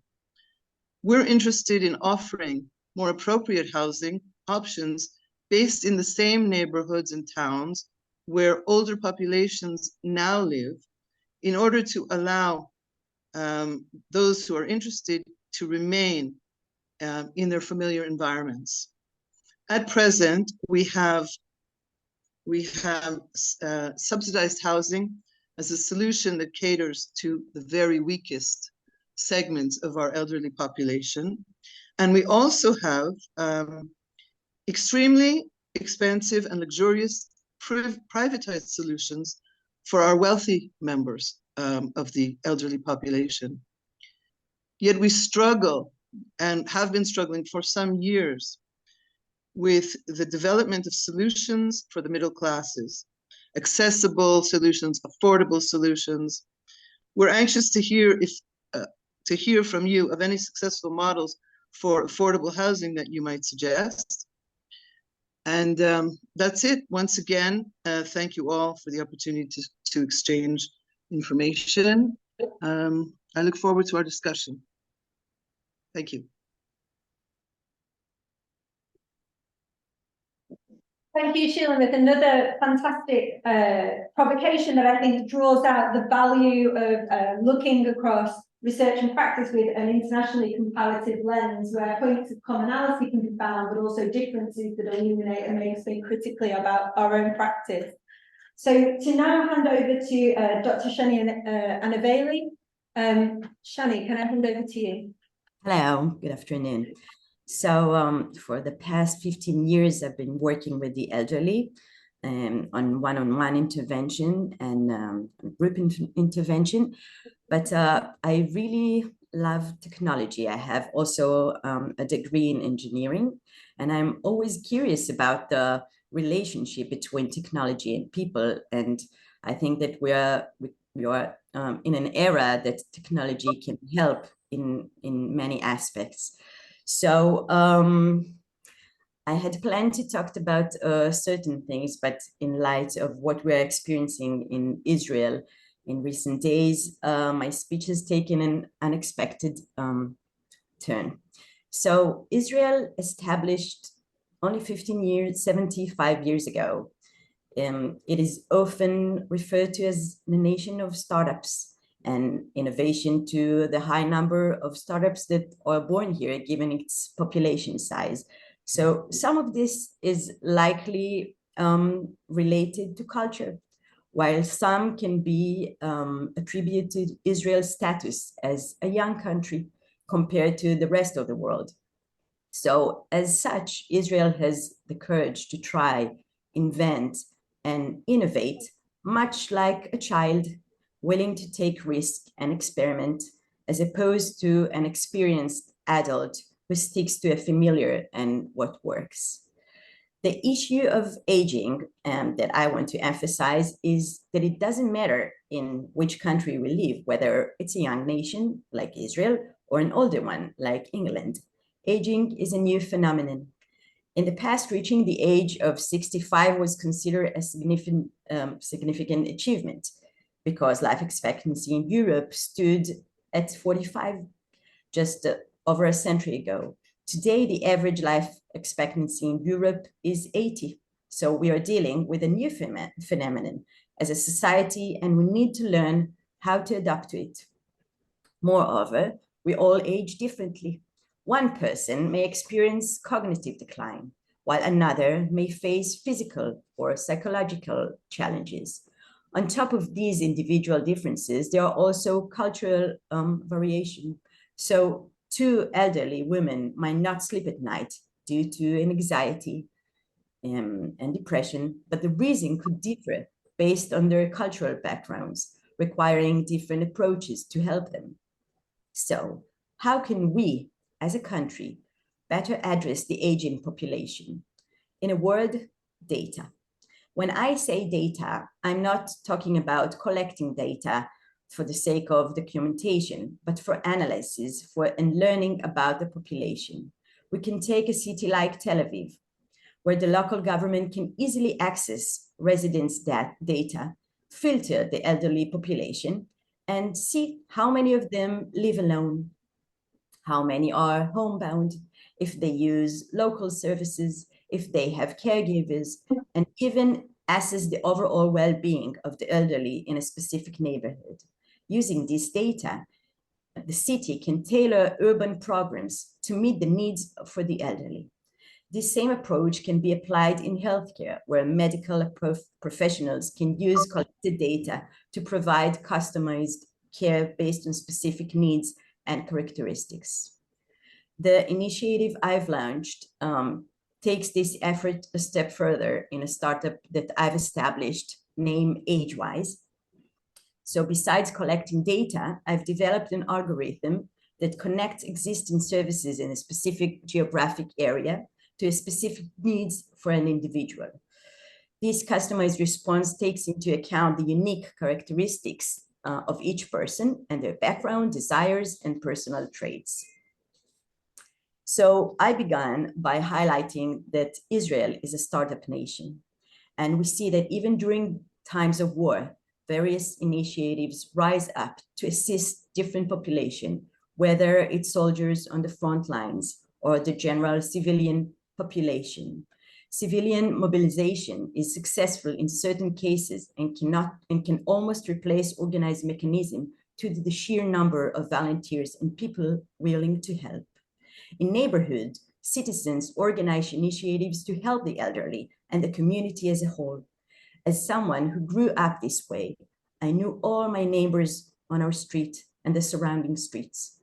We're interested in offering more appropriate housing options based in the same neighborhoods and towns where older populations now live, in order to allow those who are interested to remain in their familiar environments. At present, we have subsidized housing as a solution that caters to the very weakest segments of our elderly population. And we also have extremely expensive and luxurious privatized solutions for our wealthy members of the elderly population. Yet we struggle and have been struggling for some years with the development of solutions for the middle classes, accessible solutions, affordable solutions. We're anxious to hear from you of any successful models for affordable housing that you might suggest. And that's it. Once again, thank you all for the opportunity to exchange information. I look forward to our discussion. Thank you. Thank you, Sheila, with another fantastic provocation that I think draws out the value of looking across research and practice with an internationally comparative lens, where points of commonality can be found, but also differences that illuminate and make us think critically about our own practice. So to now hand over to Dr. Shani Anaveli. Shani, can I hand over to you? Hello, good afternoon. So for the past 15 years, I've been working with the elderly on one-on-one intervention and group intervention. But I really love technology. I have also a degree in engineering, and I'm always curious about the relationship between technology and people. And I think that we we are in an era that technology can help in many aspects. So I had planned to talk about certain things, but in light of what we're experiencing in Israel in recent days, my speech has taken an unexpected turn. So Israel established only 75 years ago. It is often referred to as the nation of startups and innovation to the high number of startups that are born here, given its population size. So some of this is likely related to culture, while some can be attributed to Israel's status as a young country compared to the rest of the world. So as such, Israel has the courage to try, invent, and innovate, much like a child willing to take risk and experiment, as opposed to an experienced adult who sticks to a familiar and what works. The issue of aging that I want to emphasize is that it doesn't matter in which country we live, whether it's a young nation like Israel or an older one like England. Aging is a new phenomenon. In the past, reaching the age of 65 was considered a significant achievement because life expectancy in Europe stood at 45 just over a century ago. Today, the average life expectancy in Europe is 80. So we are dealing with a new phenomenon as a society, and we need to learn how to adapt to it. Moreover, we all age differently. One person may experience cognitive decline, while another may face physical or psychological challenges. On top of these individual differences, there are also cultural variation. So 2 elderly women might not sleep at night due to anxiety and depression, but the reason could differ based on their cultural backgrounds, requiring different approaches to help them. So how can we, as a country, better address the aging population? In a word, data. When I say data, I'm not talking about collecting data for the sake of documentation, but for analysis and learning about the population. We can take a city like Tel Aviv, where the local government can easily access residents' data, filter the elderly population, and see how many of them live alone, how many are homebound, if they use local services, if they have caregivers, and even assess the overall well-being of the elderly in a specific neighborhood. Using this data, the city can tailor urban programs to meet the needs for the elderly. This same approach can be applied in healthcare, where medical professionals can use collected data to provide customized care based on specific needs and characteristics. The initiative I've launched takes this effort a step further in a startup that I've established named AgeWise. So besides collecting data, I've developed an algorithm that connects existing services in a specific geographic area to a specific needs for an individual. This customized response takes into account the unique characteristics of each person and their background, desires, and personal traits. So I began by highlighting that Israel is a startup nation. And we see that even during times of war, various initiatives rise up to assist different population, whether it's soldiers on the front lines or the general civilian population. Civilian mobilization is successful in certain cases and can almost replace organized mechanism due to the sheer number of volunteers and people willing to help. In neighborhood, citizens organize initiatives to help the elderly and the community as a whole. As someone who grew up this way, I knew all my neighbors on our street and the surrounding streets.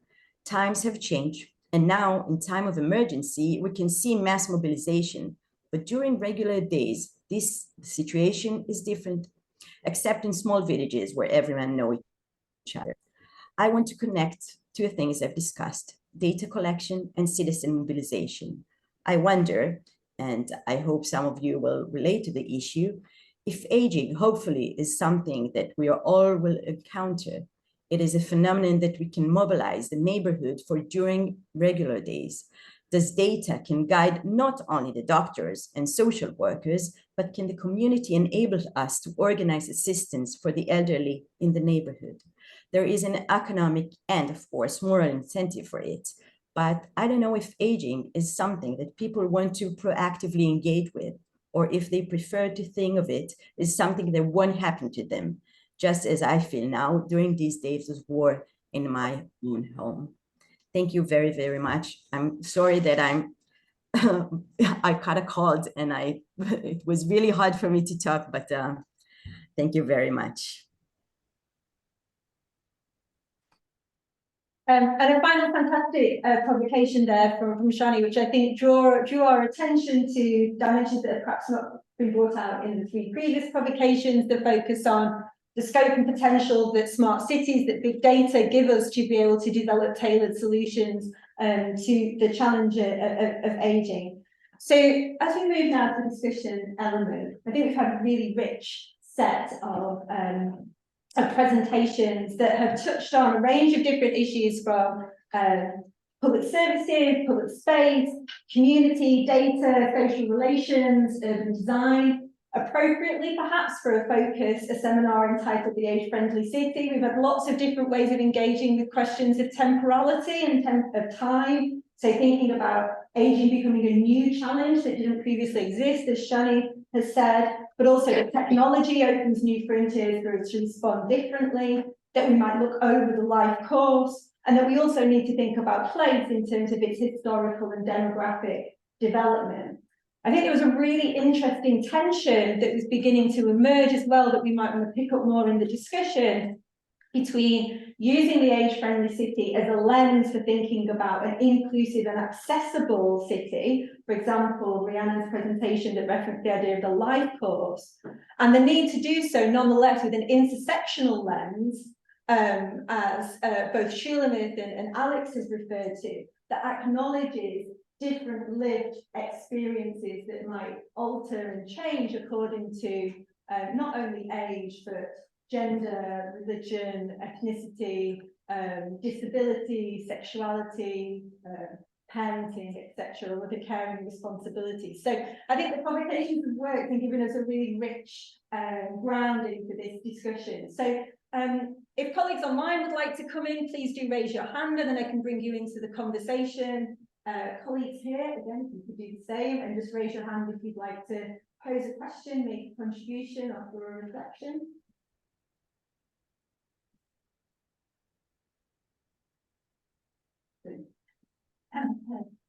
Times have changed, and now in time of emergency, we can see mass mobilization. But during regular days, this situation is different, except in small villages where everyone knows each other. I want to connect 2 things I've discussed: data collection and citizen mobilization. I wonder, and I hope some of you will relate to the issue, if aging, hopefully, is something that we all will encounter, it is a phenomenon that we can mobilize the neighborhood for during regular days. This data can guide not only the doctors and social workers, but can the community enable us to organize assistance for the elderly in the neighborhood. There is an economic and, of course, moral incentive for it. But I don't know if aging is something that people want to proactively engage with, or if they prefer to think of it as something that won't happen to them, just as I feel now during these days of war in my own home. Thank you very, very much. I'm sorry that I caught a cold and it was really hard for me to talk, but thank you very much. And a final fantastic publication there from Shani, which I think drew our attention to dimensions that have perhaps not been brought out in the 3 previous publications that focus on the scope and potential that smart cities, that big data give us to be able to develop tailored solutions to the challenge of aging. So as we move now to the discussion element, I think we've had a really rich set of presentations that have touched on a range of different issues from public services, public space, community, data, social relations, urban design. Appropriately, perhaps, for a focus, a seminar entitled The Age-Friendly City. We've had lots of different ways of engaging with questions of temporality and of time. So thinking about aging becoming a new challenge that didn't previously exist, as Shani has said, but also that technology opens new frontiers for us to respond differently, that we might look over the life course, and that we also need to think about place in terms of its historical and demographic development. I think there was a really interesting tension that was beginning to emerge as well that we might want to pick up more in the discussion between using the age-friendly city as a lens for thinking about an inclusive and accessible city, for example, Rhiannon's presentation that referenced the idea of the life course, and the need to do so nonetheless with an intersectional lens, as both Shulamith and Alex has referred to, that acknowledges different lived experiences that might alter and change according to not only age, but gender, religion, ethnicity, disability, sexuality, parenting, etc., or other caring responsibilities. So I think the publications have worked and given us a really rich grounding for this discussion. So if colleagues online would like to come in, please do raise your hand and then I can bring you into the conversation. Colleagues here, again, you could do the same and just raise your hand if you'd like to pose a question, make a contribution, offer a reflection.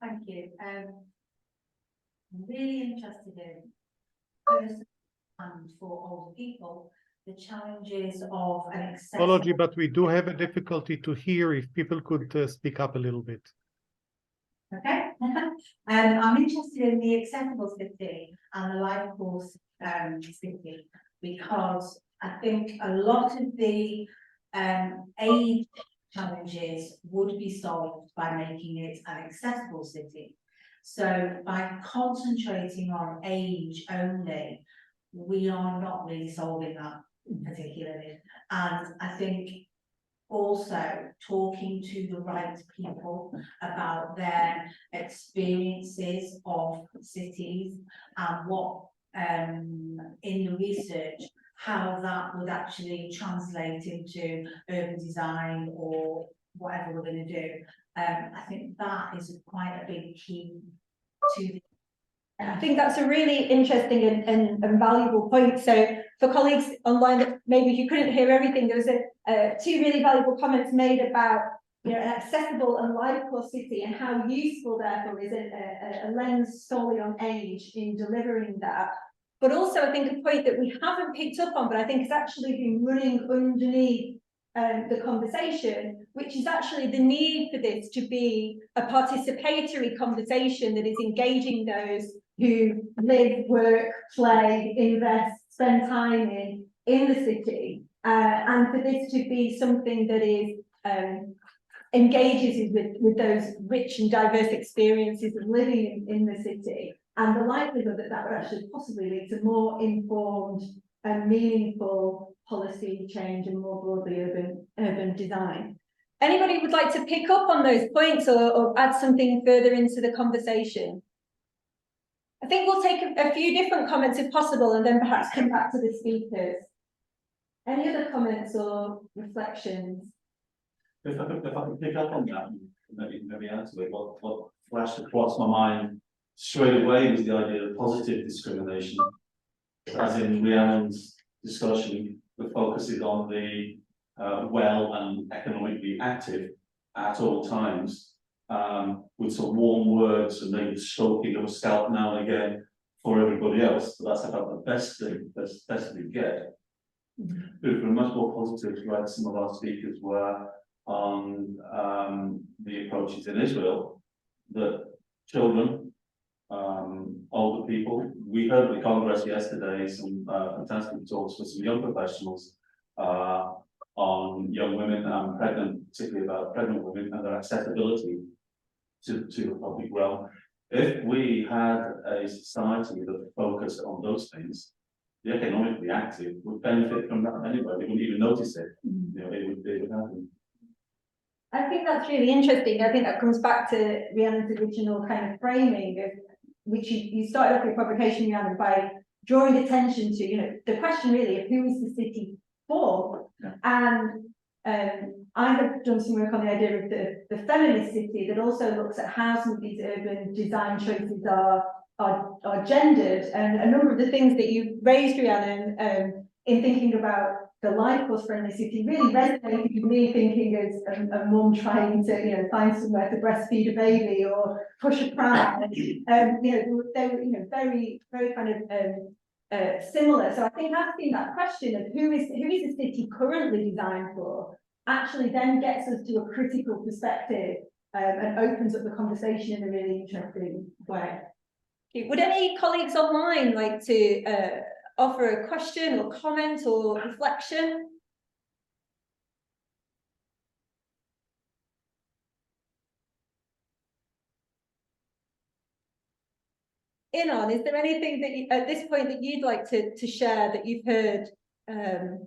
Thank you. I'm really interested in first and for older people, the challenges of an accessible. Apology, but we do have a difficulty to hear. If people could speak up a little bit. Okay. I'm interested in the accessible city and the life course city because I think a lot of the age challenges would be solved by making it an accessible city. So by concentrating on age only, we are not really solving that particularly. And I think also talking to the right people about their experiences of cities and what in the research how that would actually translate into urban design or whatever we're going to do. I think that is quite a big key to the. I think that's a really interesting and valuable point. So for colleagues online that maybe you couldn't hear everything, there was two really valuable comments made about an accessible and livable city and how useful therefore is a lens solely on age in delivering that. But also I think a point that we haven't picked up on, but I think has actually been running underneath the conversation, which is actually the need for this to be a participatory conversation that is engaging those who live, work, play, invest, spend time in the city, and for this to be something that is engages with those rich and diverse experiences of living in the city, and the likelihood that that would actually possibly lead to more informed a meaningful policy change and more broadly urban design. Anybody would like to pick up on those points or add something further into the conversation? I think we'll take a few different comments if possible and then perhaps come back to the speakers. Any other comments or reflections? If I could pick up on that and maybe add to it, what flashed across my mind straight away was the idea of positive discrimination. As in Rhiannon's discussion, the focus is on the well and economically active at all times, with some warm words and maybe stroking of a scalp now and again for everybody else. But that's about the best thing, best we get. But if we're much more positive, like some of our speakers were on the approaches in Israel, that children, older people, we heard at the Congress yesterday some fantastic talks with some young professionals on young women and pregnant, particularly about pregnant women and their accessibility to the public realm. If we had a society that focused on those things, the economically active would benefit from that anyway. They wouldn't even notice it. You know, it would happen. I think that's really interesting. I think that comes back to Rhiannon's original kind of framing of which you started off your provocation, Rhiannon, by drawing attention to, you know, the question really of who is the city for? Yeah. And I have done some work on the idea of the feminist city that also looks at how some of these urban design choices are gendered, and a number of the things that you raised, Rhiannon, in thinking about the life course friendly city really resonated with me, thinking as a mum trying to, you know, find somewhere to breastfeed a baby or push a pram. You know, they were, you know, very, very kind of similar. So I think asking that question of who is the city currently designed for actually then gets us to a critical perspective and opens up the conversation in a really interesting way. Would any colleagues online like to offer a question or comment or reflection? Inon, is there anything that you, at this point that you'd like to share that you've heard? I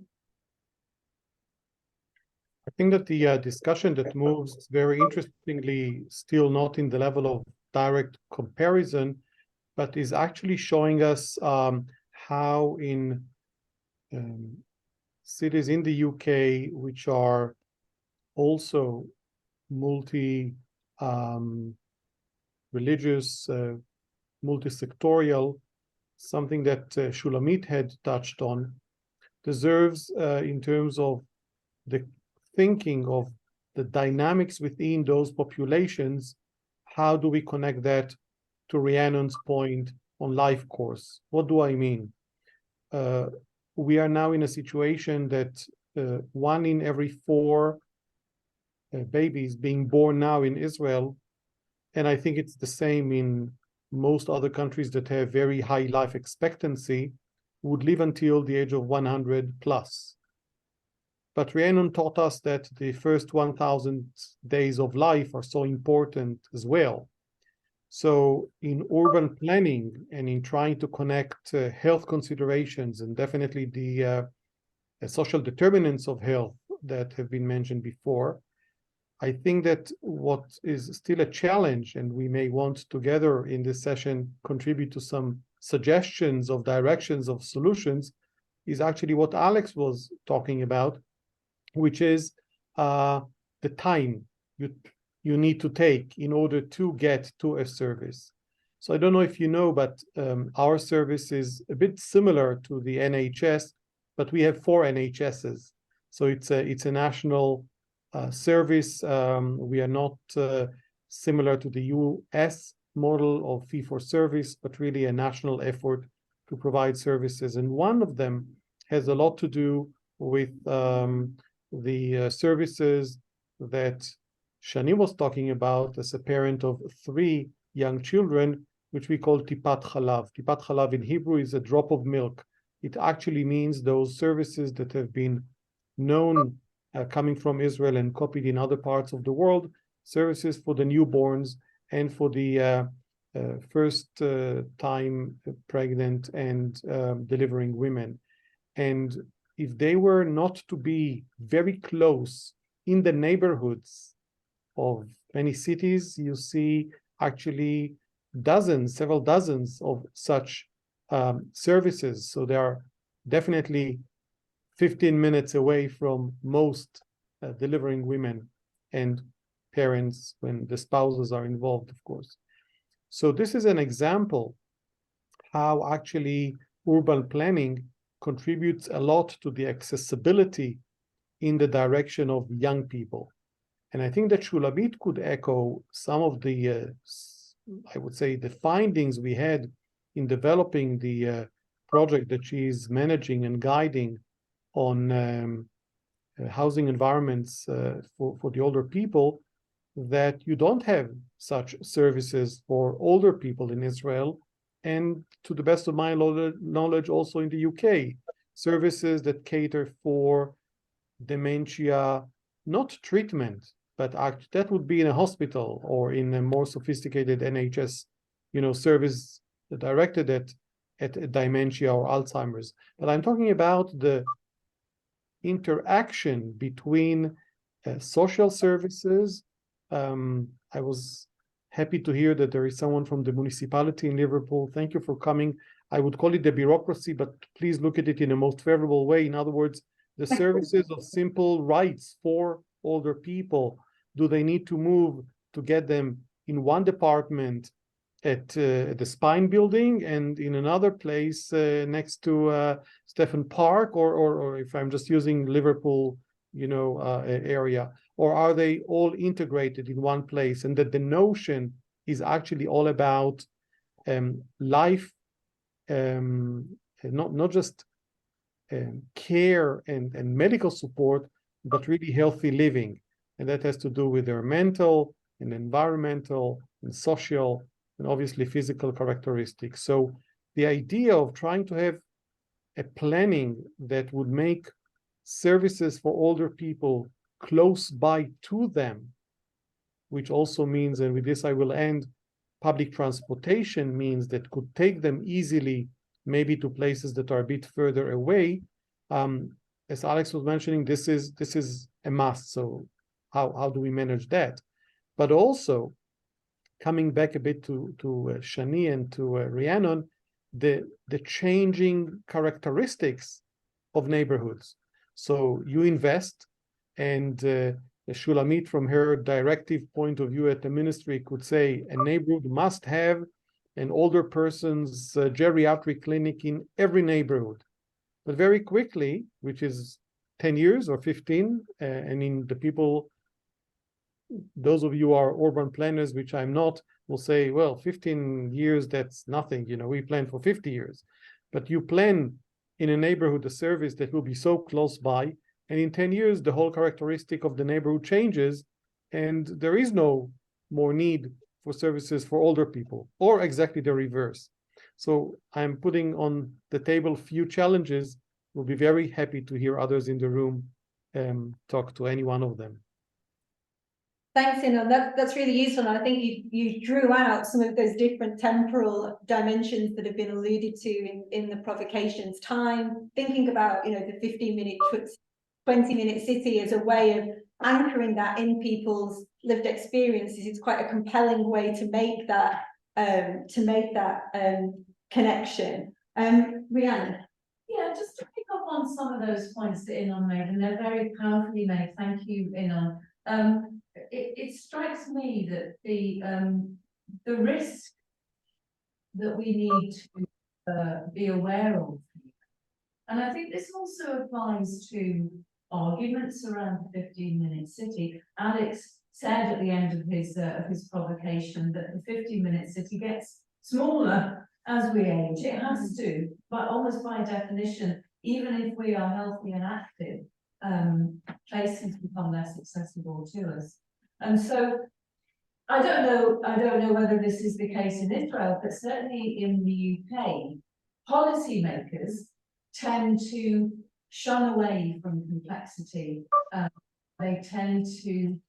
think that the discussion that moves very interestingly, still not in the level of direct comparison, but is actually showing us how in cities in the UK, which are also religious, multi-sectorial, something that Shulamit had touched on, deserves in terms of the thinking of the dynamics within those populations. How do we connect that to Rhiannon's point on life course? What do I mean? We are now in a situation that 1 in every 4 babies being born now in Israel, and I think it's the same in most other countries that have very high life expectancy, would live until the age of 100 plus. But Rhiannon taught us that the first 1,000 days of life are so important as well. So in urban planning and in trying to connect health considerations and definitely the social determinants of health that have been mentioned before, I think that what is still a challenge, and we may want together in this session contribute to some suggestions of directions of solutions, is actually what Alex was talking about, which is the time you need to take in order to get to a service. So I don't know if you know, but our service is a bit similar to the NHS, but we have 4 NHSs. So it's a national service. We are not similar to the US model of fee-for-service, but really a national effort to provide services. And one of them has a lot to do with the services that Shani was talking about as a parent of 3 young children, which we call Tipat Chalav. Tipat Chalav in Hebrew is a drop of milk. It actually means those services that have been known coming from Israel and copied in other parts of the world, services for the newborns and for the first time pregnant and delivering women. And if they were not to be very close in the neighborhoods of many cities, you see actually dozens, several dozens of such services. So they are definitely 15 minutes away from most delivering women and parents when the spouses are involved, of course. So this is an example how actually urban planning contributes a lot to the accessibility in the direction of young people. And I think that Shulamit could echo some of the, I would say, the findings we had in developing the project that she is managing and guiding on housing environments for the older people, that you don't have such services for older people in Israel, and to the best of my knowledge, also in the UK, services that cater for dementia, not treatment, but that would be in a hospital or in a more sophisticated NHS, service directed at dementia or Alzheimer's. But I'm talking about the interaction between social services. I was happy to hear that there is someone from the municipality in Liverpool. Thank you for coming. I would call it the bureaucracy, but please look at it in a most favorable way. In other words, the services of simple rights for older people. Do they need to move to get them in one department at the Spine building and in another place next to Stephen Park, or if I'm just using Liverpool, area, or are they all integrated in one place? And that the notion is actually all about life, not just care and medical support, but really healthy living. And that has to do with their mental and environmental and social and obviously physical characteristics. So the idea of trying to have a planning that would make services for older people close by to them, which also means, and with this I will end, public transportation means that could take them easily maybe to places that are a bit further away. As Alex was mentioning, this is a must. So how do we manage that? But also, coming back a bit to Shani and to Rhiannon, the changing characteristics of neighborhoods. So you invest, and Shulamit, from her directive point of view at the ministry, could say a neighborhood must have an older person's geriatric clinic in every neighborhood. But very quickly, which is 10 years or 15, and in the people, those of you who are urban planners, which I'm not, will say, well, 15 years, that's nothing. We plan for 50 years. But you plan in a neighborhood a service that will be so close by, and in 10 years, the whole characteristic of the neighborhood changes, and there is no more need for services for older people, or exactly the reverse. So I'm putting on the table few challenges. We'll be very happy to hear others in the room talk to any one of them. Thanks, Inon. That's really useful. And I think you drew out some of those different temporal dimensions that have been alluded to in the provocations. Time, thinking about, the 15-minute, 20-minute city as a way of anchoring that in people's lived experiences. It's quite a compelling way to make that connection. Rhiannon. Yeah, just to pick up on some of those points that Inon made, and they're very powerfully made. Thank you, Inon. It strikes me that the risk that we need to be aware of, and I think this also applies to arguments around the 15-minute city. Alex said at the end of his provocation that the 15-minute city gets smaller as we age. It has to, but almost by definition, even if we are healthy and active, places become less accessible to us. And so I don't know whether this is the case in Israel, but certainly in the UK, policymakers tend to shun away from complexity. They tend to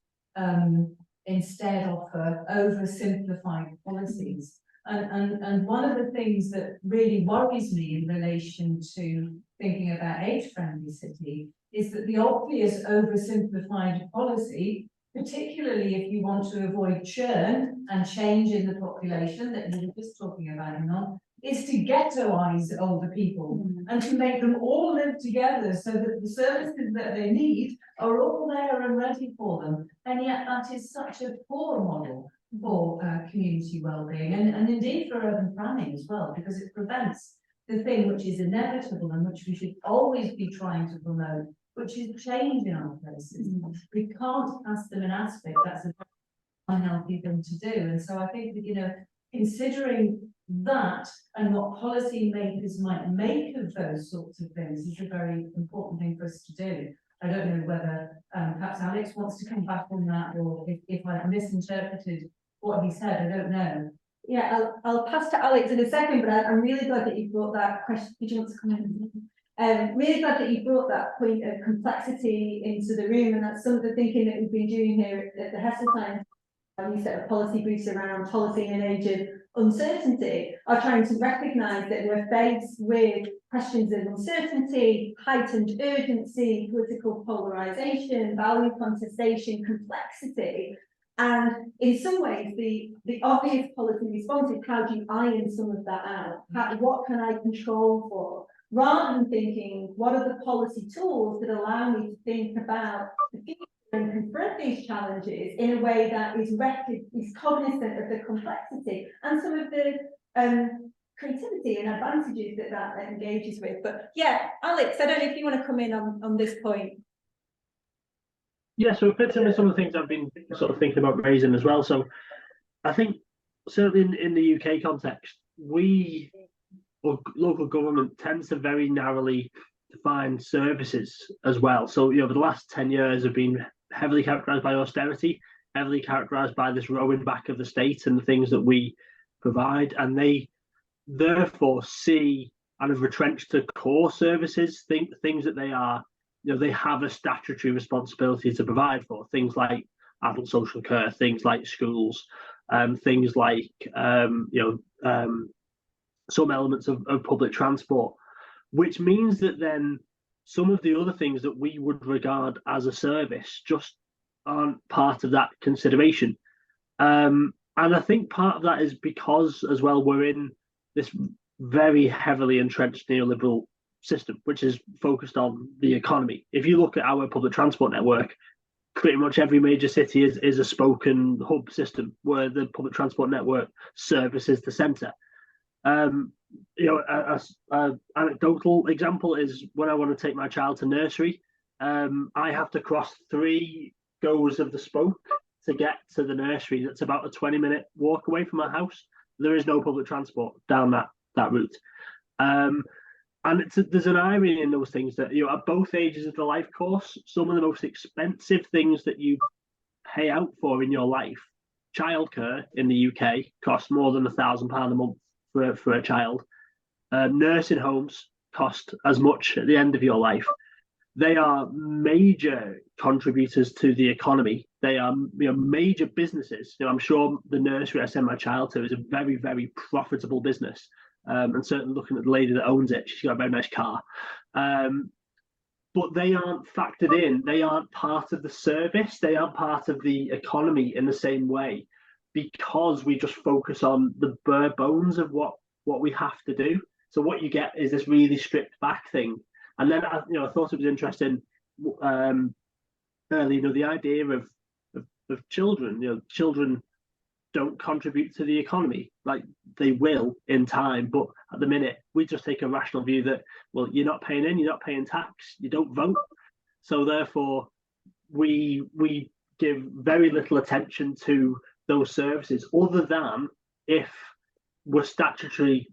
instead offer oversimplified policies. And one of the things that really worries me in relation to thinking about age-friendly city is that the obvious oversimplified policy, particularly if you want to avoid churn and change in the population that you were just talking about, Inon, is to ghettoize older people and to make them all live together so that the services that they need are all there and ready for them. And yet that is such a poor model for community well-being and indeed for urban planning as well, because it prevents the thing which is inevitable and which we should always be trying to promote, which is change in our places. We can't pass them an aspect that's a unhealthy thing to do. And so I think that, you know, considering that and what policymakers might make of those sorts of things is a very important thing for us to do. I don't know whether perhaps Alex wants to come back on that, or if I misinterpreted what he said, I don't know. Yeah, I'll pass to Alex in a second, but I'm really glad that you brought that question. Did you want to come in? Really glad that you brought that point of complexity into the room, and that's some of the thinking that we've been doing here at the Heseltine. We set up policy briefs around policy in an age of uncertainty, are trying to recognise that we're faced with questions of uncertainty, heightened urgency, political polarisation, value contestation, complexity. And in some ways, the obvious policy response is how do you iron some of that out? What can I control for? Rather than thinking, what are the policy tools that allow me to think about the future and confront these challenges in a way that is cognizant of the complexity and some of the creativity and advantages that engages with. But yeah, Alex, I don't know if you want to come in on this point. Yeah, so it fits in with some of the things I've been sort of thinking about raising as well. So I think certainly in the UK context, local government tends to very narrowly define services as well. So, you know, the last 10 years have been heavily characterised by austerity, heavily characterised by this rowing back of the state and the things that we provide. And they therefore see and have retrenched to core services, things that they are, you know, they have a statutory responsibility to provide for, things like adult social care, things like schools, things like, some elements of public transport, which means that then some of the other things that we would regard as a service just aren't part of that consideration. And I think part of that is because as well, we're in this very heavily entrenched neoliberal system, which is focused on the economy. If you look at our public transport network, pretty much every major city is a spoken hub system where the public transport network services the centre. An anecdotal example is when I want to take my child to nursery, I have to cross 3 goes of the spoke to get to the nursery. That's about a 20-minute walk away from my house. There is no public transport down that route. And there's an irony in those things that, you know, at both ages of the life course, some of the most expensive things that you pay out for in your life, childcare in the UK costs more than £1,000 a month for a child. Nursing homes cost as much at the end of your life. They are major contributors to the economy. They are, you know, major businesses. You know, I'm sure the nursery I send my child to is a very, very profitable business. And certainly looking at the lady that owns it, she's got a very nice car. But they aren't factored in. They aren't part of the service. They aren't part of the economy in the same way, because we just focus on the bare bones of what we have to do. So what you get is this really stripped back thing. And then I thought it was interesting early, you know, the idea of children. You know, children don't contribute to the economy. Like, they will in time, but at the minute we just take a rational view that, well, you're not paying in, you're not paying tax, you don't vote, so therefore we give very little attention to those services, other than if we're statutorily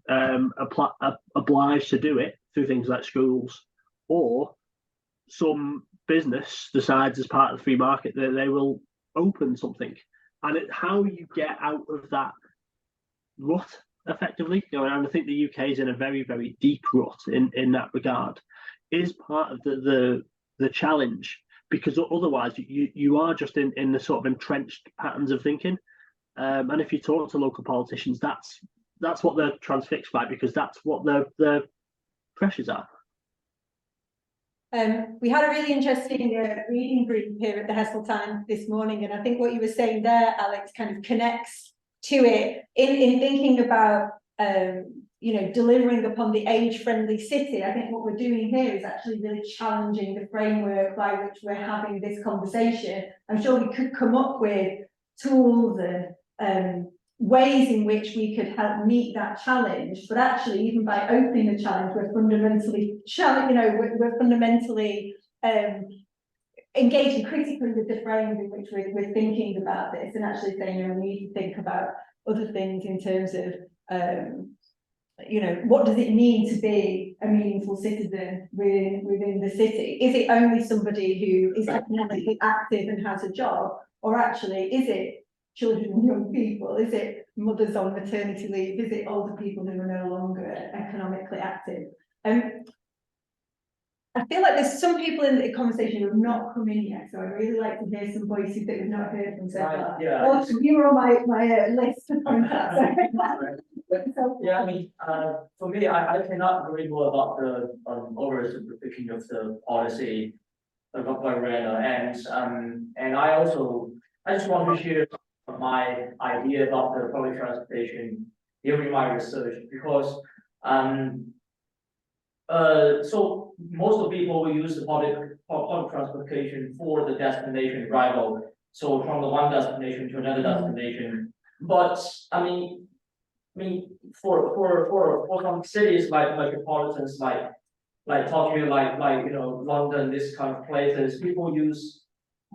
obliged to do it through things like schools, or some business decides as part of the free market that they will open something. And how you get out of that rut effectively, you know, and I think the UK is in a very, very deep rut in that regard, is part of the challenge, because otherwise you are just in the sort of entrenched patterns of thinking. And if you talk to local politicians, that's that's what they're transfixed by, because that's what their pressures are. We had a really interesting reading group here at the Heseltine this morning, and I think what you were saying there, Alex, kind of connects to it in thinking about you know, delivering upon the age-friendly city. I think what we're doing here is actually really challenging the framework by which we're having this conversation. I'm sure we could come up with tools and ways in which we could help meet that challenge, but actually, even by opening the challenge, we're fundamentally, we're fundamentally engaging critically with the frames in which we're thinking about this, and actually saying, you know, we need to think about other things in terms of you know, what does it mean to be a meaningful citizen within the city? Is it only somebody who is economically active and has a job, or actually is it children and young people? Is it mothers on maternity leave? Is it older people who are no longer economically active? I feel like there's some people in the conversation who have not come in yet, so I'd really like to hear some voices that we've not heard from so far. Yeah. Or you were on my list of contacts. Yeah, I mean, for me, I cannot agree more about the oversimplification of the policy of Rena, and I just want to share my idea about the public transportation during my research, because so most of the people will use the public transportation for the destination arrival. So from the one destination to another destination. But I mean, for some cities like metropolitans, like Tokyo, like you know, London, this kind of places, people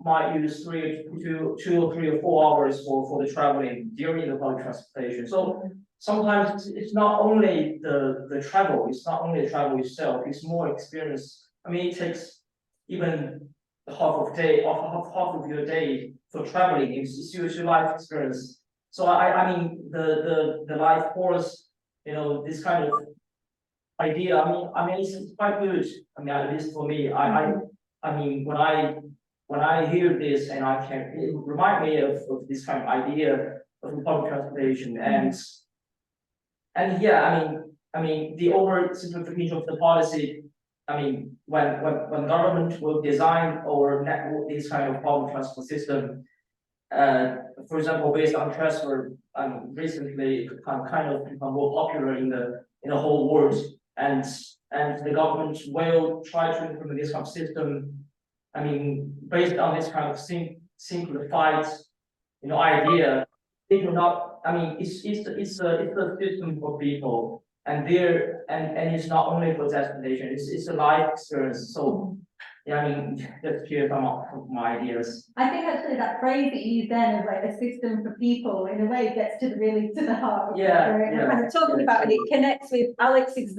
might use 2 or 3 or 4 hours for the traveling during the public transportation. So sometimes it's not only the travel, it's not only the travel itself, it's more experience. I mean, it takes even half of your day for traveling. It's your life experience. So I mean the life course, you know, this kind of idea. I mean it's quite good. I mean, at least for me, I mean when I hear this, and it remind me of this kind of idea of public transportation, and yeah, I mean the oversimplification of the policy. I mean, when government will design or network this kind of public transport system, for example, based on transfer, recently kind of become more popular in the whole world, and the government will try to implement this kind of system. I mean, based on this kind of simplified, you know, idea, it will not. I mean, it's a system for people, and it's not only for destination. It's a life experience. So yeah, I mean, just share some of my ideas. I think actually that phrase that you used then of like a system for people, in a way, gets to the heart of what we're kind of talking about, and it connects with Alex's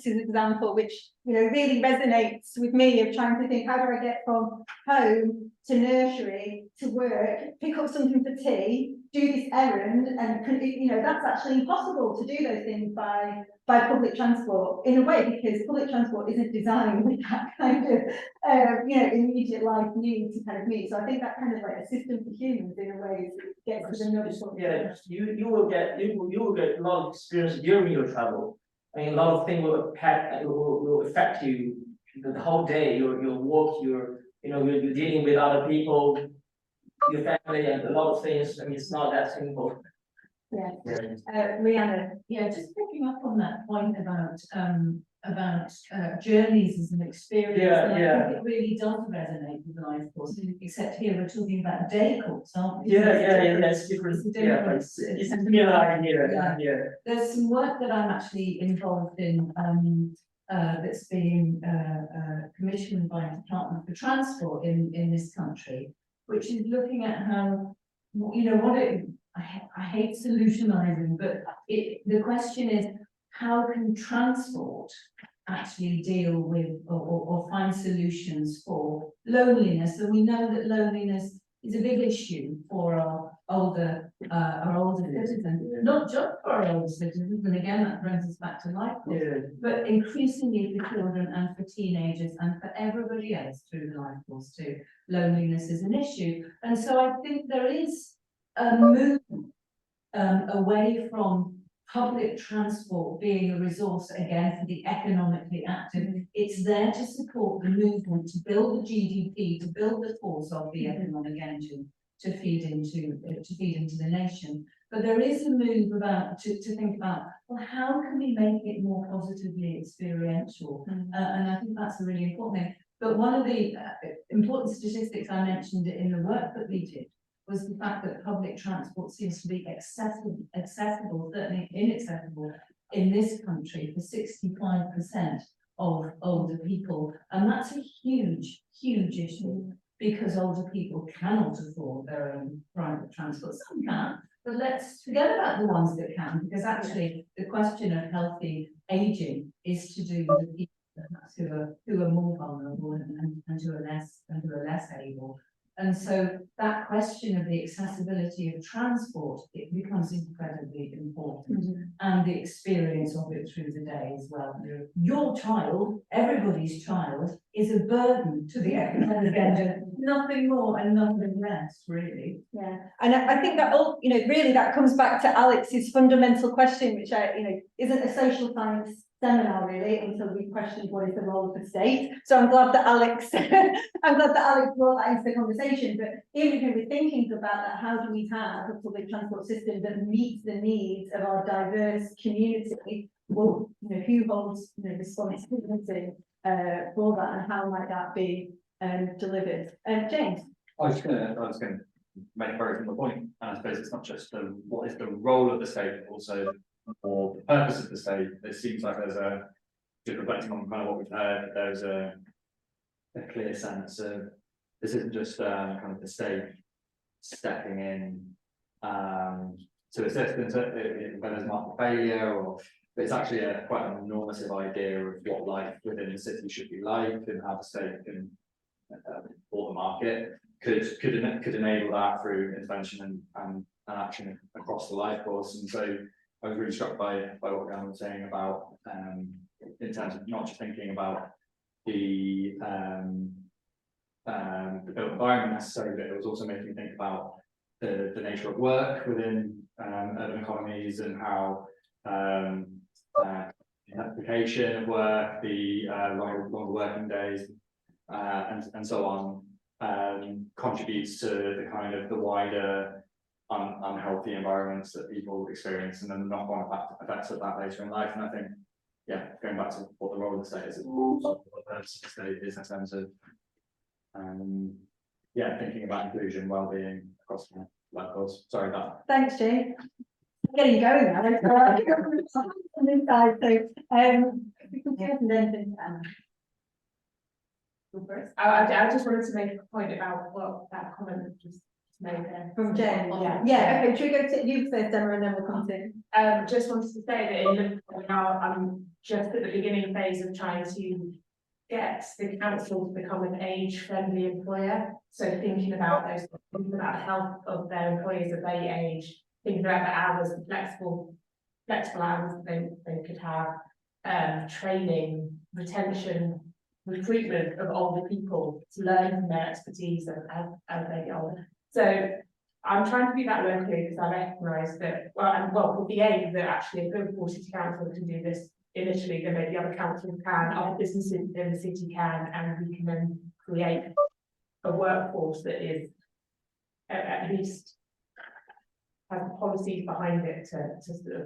example, which, you know, really resonates with me, of trying to think, how do I get from home to nursery to work, pick up something for tea, do this errand, and you know, that's actually impossible to do those things by public transport, in a way, because public transport isn't designed with that kind of you know, immediate life need to kind of meet. So I think that kind of like a system for humans, in a way, gets to the notice. Yeah, you will get a lot of experience during your travel. I mean, a lot of things will affect you the whole day. Your work, you're dealing with other people, your family, and a lot of things. I mean, it's not that simple. Yeah. Rihanna. Yeah, just picking up on that point about journeys as an experience. I think it really does resonate with the life course, except here we're talking about day course, aren't we? It's different. It's a similar idea. Yeah. There's some work that I'm actually involved in that's being commissioned by the Department for Transport in this country, which is looking at how, you know, I hate solutionizing, but the question is, how can transport actually deal with or find solutions for loneliness? And we know that loneliness is a big issue for our older citizens, not just for our older citizens, and again that brings us back to life course, but increasingly for children and for teenagers and for everybody else through the life course too. Loneliness is an issue, and so I think there is a movement away from public transport being a resource again for the economically active. It's there to support the movement, to build the GDP, to build the force of the economic engine to feed into the nation. But there is a move about to think about, well, how can we make it more positively experiential? And I think that's a really important thing. But one of the important statistics I mentioned in the work that we did was the fact that public transport seems to be accessible, certainly inaccessible in this country for 65% of older people. And that's a huge, huge issue because older people cannot afford their own private transport. Some can, but let's forget about the ones that can, because actually the question of healthy aging is to do with people perhaps who are more vulnerable and who are less able. And so that question of the accessibility of transport, it becomes incredibly important, and the experience of it through the day as well. Your child, everybody's child, is a burden to the economic agenda, nothing more and nothing less, really. Yeah, and I think that all, really that comes back to Alex's fundamental question, which isn't a social science seminar really until we questioned what is the role of the state. So I'm glad that Alex brought that into the conversation. But even if we're thinking about that, how do we have a public transport system that meets the needs of our diverse community? Well, who holds responsibility for that, and how might that be delivered? James. I was going to make a very similar point, and I suppose it's not just what is the role of the state, but also or the purpose of the state. It seems like there's just reflecting on kind of what we've heard, there's a clear sense of this isn't just kind of the state stepping in to assist when there's market failure, but it's actually quite an normative idea of what life within the city should be like, and how the state can or the market could enable that through intervention and action across the life course. And so I was really struck by what Gavin was saying about in terms of not just thinking about the built environment necessarily, but it was also making me think about the nature of work within urban economies, and how application of work, the longer working days, and so on, contributes to the kind of the wider unhealthy environments that people experience, and then the knock-on effects of that later in life. And I think, going back to what the role of the state is, what the purpose of the state is in terms of, thinking about inclusion, well-being across the life course. Sorry about that. Thanks, Jane. I'm getting going now. I just wanted to make a point about that comment that just made there. From Jen. Yeah. Okay, should we go to you first, Emma, and then we'll come to just wanted to say that in Liverpool now, I'm just at the beginning phase of trying to get the council to become an age-friendly employer. So thinking about the health of their employees as they age, thinking about the hours, the flexible hours they could have, training, retention, recruitment of older people to learn from their expertise as they get older. So I'm trying to do that locally because I recognise that, with the aim that actually if Liverpool City Council can do this initially, then maybe other councils can, other businesses within the city can, and we can then create a workforce that is at least has policies behind it to sort of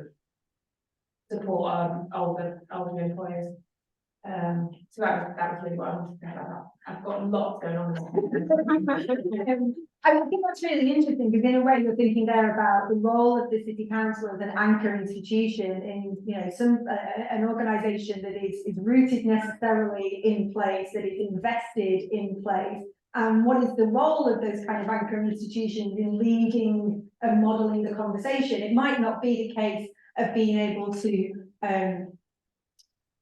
support older employers. So that was really what I wanted to say about that. I've got lots going on. I think that's really interesting, because in a way you're thinking there about the role of the city council as an anchor institution in, an organisation that is rooted necessarily in place, that is invested in place. And what is the role of those kind of anchor institutions in leading and modelling the conversation? It might not be the case of being able to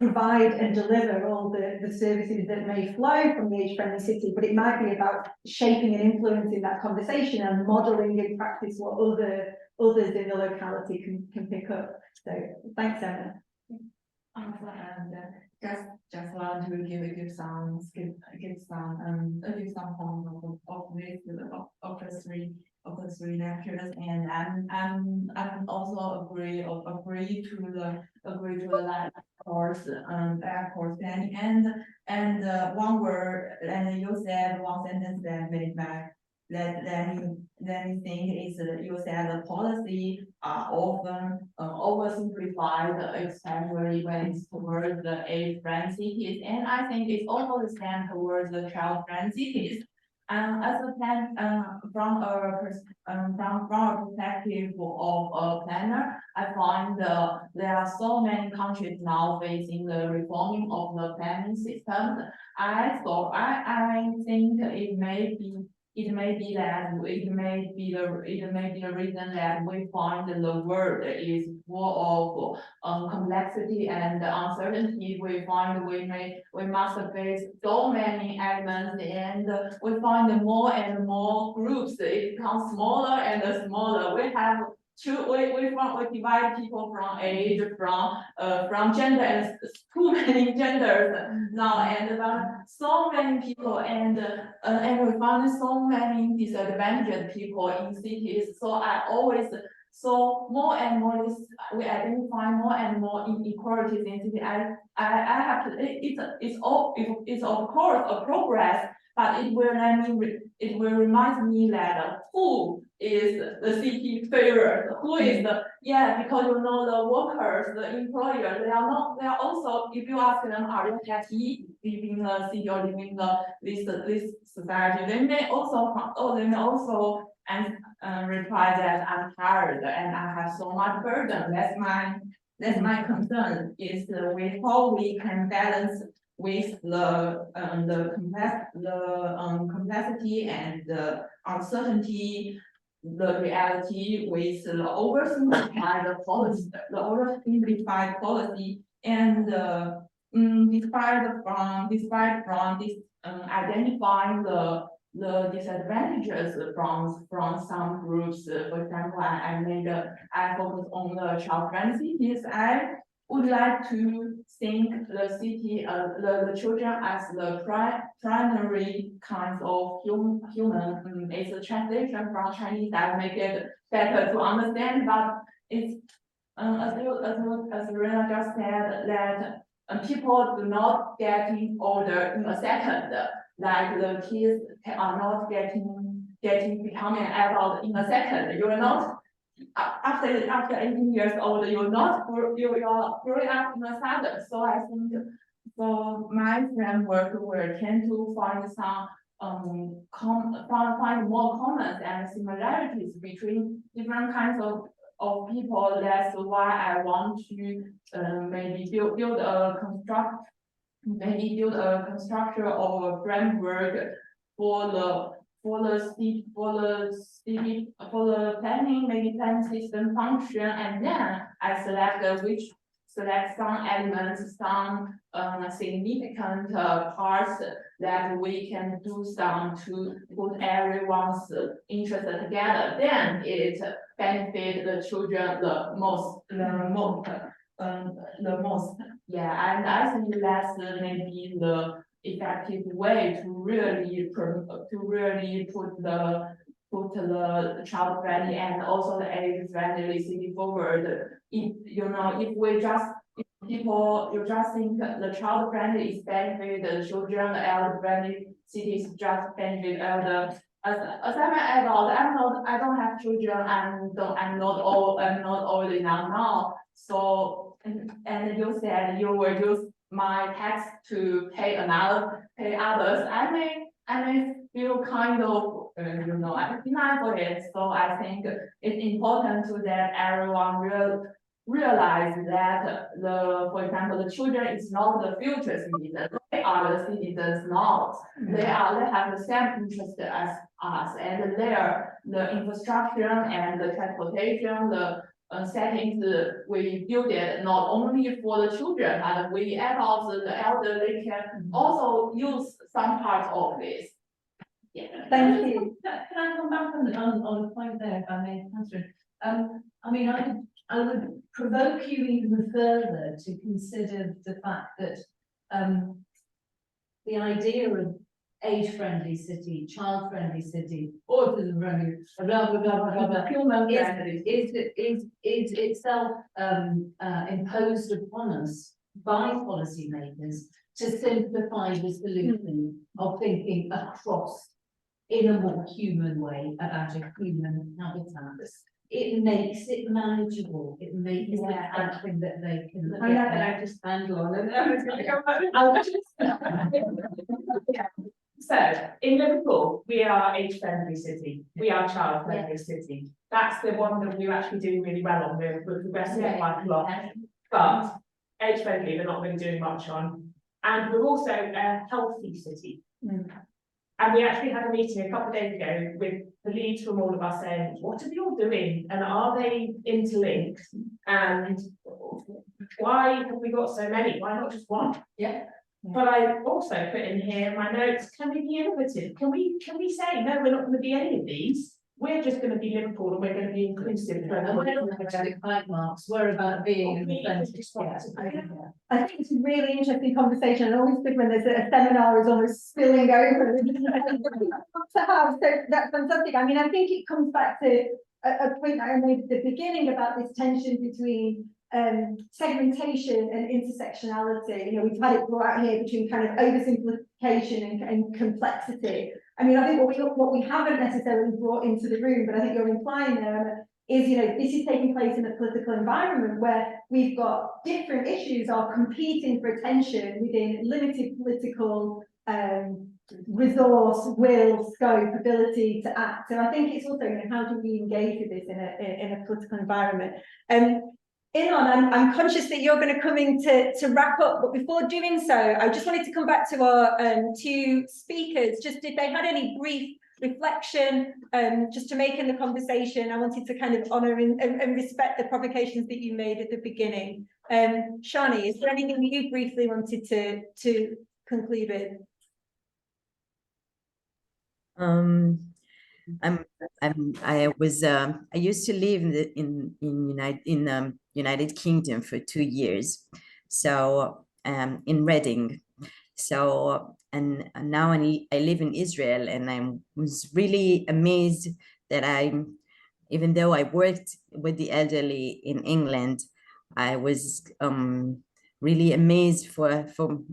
provide and deliver all the services that may flow from the age-friendly city, but it might be about shaping and influencing that conversation and modelling in practice what others in the locality can pick up. So thanks, Emma. Just want to give a good some form of the three lectures, and I'm also also agree to the life course, planning, and one word, and you said one sentence that made my, let me think is that you said the policy are often oversimplified, especially when it's towards the age-friendly cities, and I think it's also the same towards the child-friendly cities. As a plan, from a perspective of a planner, I find there are so many countries now facing the reforming of the planning system. I think it may be the reason that we find the world is full of complexity and uncertainty. We find we must face so many elements, and we find more and more groups. It becomes smaller and smaller. We divide people from age, from gender, and too many genders now, and so many people, and we find so many disadvantaged people in cities. So I always saw more and more this. We identify more and more inequalities in cities. I have to. It's of course a progress, but it will remind me that who is the city favorite, who is because the workers, the employers, they are also, if you ask them, are you happy living in the city or living in this society, they may also reply that I'm tired and I have so much burden. That's my concern, is with how we can balance with the complexity and the uncertainty, the reality with the oversimplified policy, and despite from this identifying the disadvantages from some groups. For example, I focus on the child-friendly cities. I would like to think the city, the children as the primary kinds of human. It's a translation from Chinese that make it better to understand, but it's as Rena just said, that people do not getting older in a second, like the kids are not becoming an adult in a second. You will not after 18 years old, you are growing up in a sudden. So I think my framework will tend to find some find more commons and similarities between different kinds of people. That's why I want to maybe build a construction or a framework for the planning, maybe planning system function, and then I select some elements, some significant parts that we can do some to put everyone's interest together. Then it benefit the children the most. Yeah, and I think that's maybe the effective way to really put the child friendly and also the age friendly city forward. If you just think the child friendly is benefit the children, the elder friendly cities just benefit elder. As I'm an adult, I don't have children. I'm not old enough now. So and you said you will use my tax to pay others. I may feel kind of I deny for it. So I think it's important to that everyone realize that for example, the children is not the future citizens. They are the citizens now. They have the same interest as us, and the infrastructure and the transportation, the settings we build it not only for the children, but we adults, the elderly can also use some parts of this. Yeah. Thank you. Can I come back on the point there, if I may, Catherine? I mean, I would provoke you even further to consider the fact that the idea of age-friendly city, child-friendly city, autism-friendly, blah, blah, blah, blah, blah, blah, is itself imposed upon us by policymakers to simplify the solution of thinking across in a more human way about a human habitat. It makes it manageable. It makes it something that they can get their handle on. And I was gonna go, So in Liverpool, we are age-friendly city. We are child-friendly city. That's the one that we're actually doing really well on. We're progressing quite a lot. But age-friendly, we're not really doing much on. And we're also a healthy city. And we actually had a meeting a couple of days ago with the leads from all of us saying, what are they all doing? And are they interlinked? And why have we got so many? Why not just one? Yeah. But I also put in here in my notes, can we be innovative? Can we say, no, we're not going to be any of these. We're just going to be Liverpool and we're going to be inclusive. And we're not about high marks, we're about being an authentic. I think it's a really interesting conversation, and always good when there's a seminar is almost spilling over. To have, so that's fantastic. I mean, I think it comes back to a point that I made at the beginning about this tension between segmentation and intersectionality. You know, we've had it brought out here between kind of oversimplification and complexity. I mean, I think what we haven't necessarily brought into the room, but I think you're implying there, is, you know, this is taking place in a political environment where we've got different issues are competing for attention within limited political resource, will, scope, ability to act. So I think it's also, you know, how do we engage with this in a political environment? Inon, I'm conscious that you're going to come in to wrap up, but before doing so, I just wanted to come back to our two speakers, just if they had any brief reflection, just to make in the conversation. I wanted to kind of honour and respect the provocations that you made at the beginning. Shani, is there anything that you briefly wanted to conclude with? I used to live in United Kingdom for 2 years, so in Reading. So and now I live in Israel, and I was really amazed that even though I worked with the elderly in England, I was really amazed for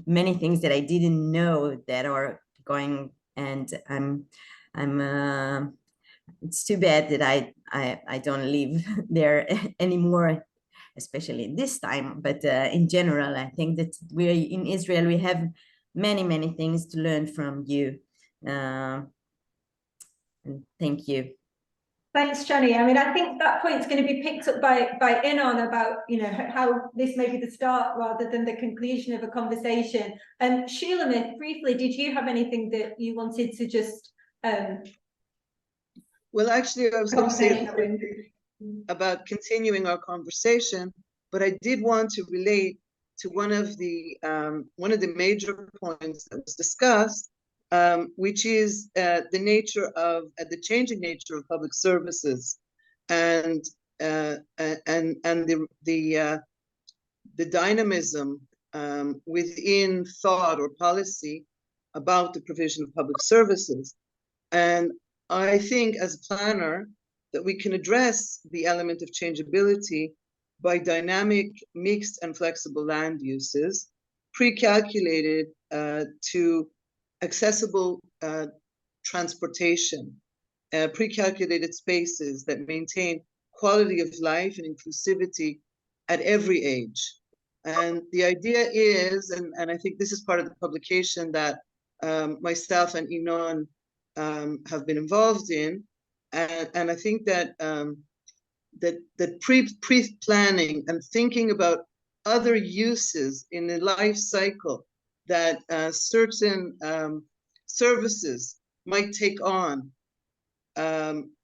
many things that I didn't know that are going. And it's too bad that I don't live there anymore, especially this time. But in general, I think that we're in Israel, we have many things to learn from you. And thank you. Thanks, Shani. I mean, I think that point's going to be picked up by Inon about, you know, how this may be the start rather than the conclusion of a conversation. And Shulamith, briefly, did you have anything that you wanted to just Well, actually, I was going to say about continuing our conversation, but I did want to relate to one of the major points that was discussed, which is the changing nature of public services, and the dynamism within thought or policy about the provision of public services. And I think as a planner that we can address the element of changeability by dynamic, mixed and flexible land uses, pre-calculated to accessible transportation, pre-calculated spaces that maintain quality of life and inclusivity at every age. And the idea is, and I think this is part of the publication that myself and Inon have been involved in, and I think that that pre-planning and thinking about other uses in the life cycle that certain services might take on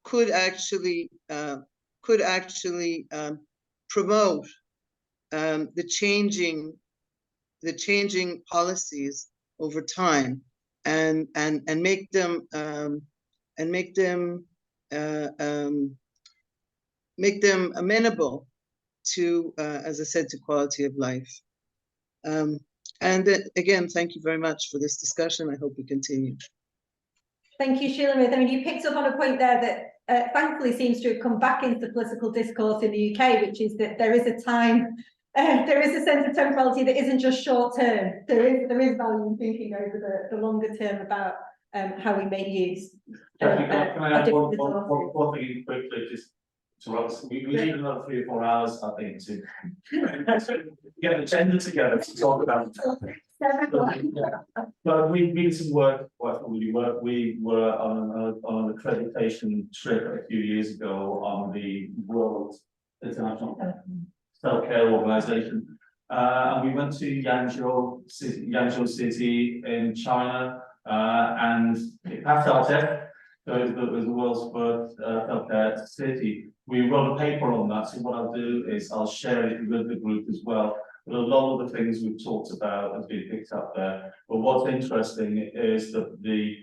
could actually promote the changing policies over time, and make them amenable to, as I said, to quality of life. And again, thank you very much for this discussion. I hope we continue. Thank you, Sheila Ruth. I mean, you picked up on a point there that thankfully seems to have come back into the political discourse in the UK, which is that there is a time, there is a sense of temporality that isn't just short term. There is value in thinking over the longer term about how we make use. Can I add different one thing quickly, just to us, we need another 3 or 4 hours, I think, to get the agenda together to talk about it. But we did some work. We were on an accreditation trip a few years ago on the World International Self-Care Organization, and we went to Yangzhou City in China, and it passed our test. So it was the world's first self-care city. We wrote a paper on that. So what I'll do is I'll share it with the group as well. But a lot of the things we've talked about has been picked up there. But what's interesting is that the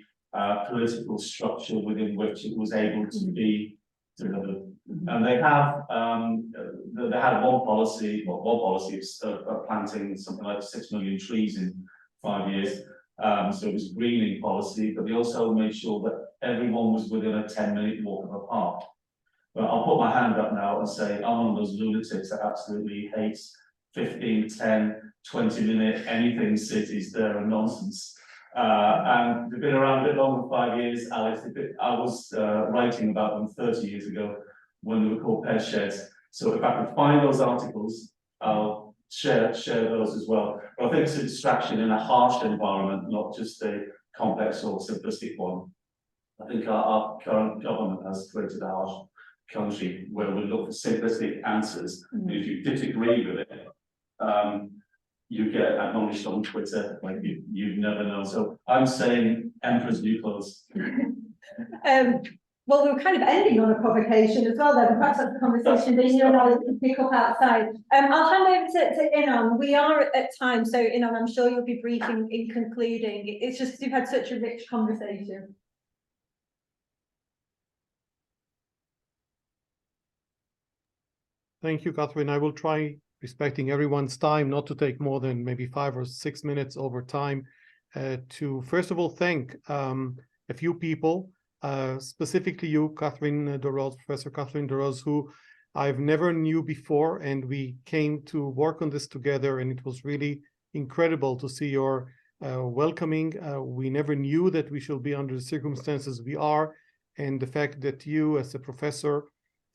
political structure within which it was able to be delivered. And they have they had one policy of planting something like 6 million trees in 5 years. So it was a greening policy, but they also made sure that everyone was within a 10-minute walk of a park. But I'll put my hand up now and say I'm one of those lunatics that absolutely hates 15, 10, 20-minute anything cities. They're a nonsense. And they've been around a bit longer than 5 years, Alex. I was writing about them 30 years ago when they were called pear sheds. So if I can find those articles, I'll share those as well. But I think it's a distraction in a harsh environment, not just a complex or simplistic one. I think our current government has created a harsh country where we look for simplistic answers. If you disagree with it, you get acknowledged on Twitter like you never know. So I'm saying Emperor's New Clothes. Well, we were kind of ending on a provocation as well, though. Perhaps that's a conversation that you and I can pick up outside. I'll hand over to Inon. We are at time, so Inon, I'm sure you'll be brief in concluding. It's just because we've had such a rich conversation. Thank you, Catherine. I will try, respecting everyone's time, not to take more than maybe 5 or 6 minutes over time, to first of all thank a few people. Specifically you, Catherine Doroz, Professor Catherine Doroz, who I've never knew before, and we came to work on this together, and it was really incredible to see your welcoming. We never knew that we should be under the circumstances we are, and the fact that you, as a professor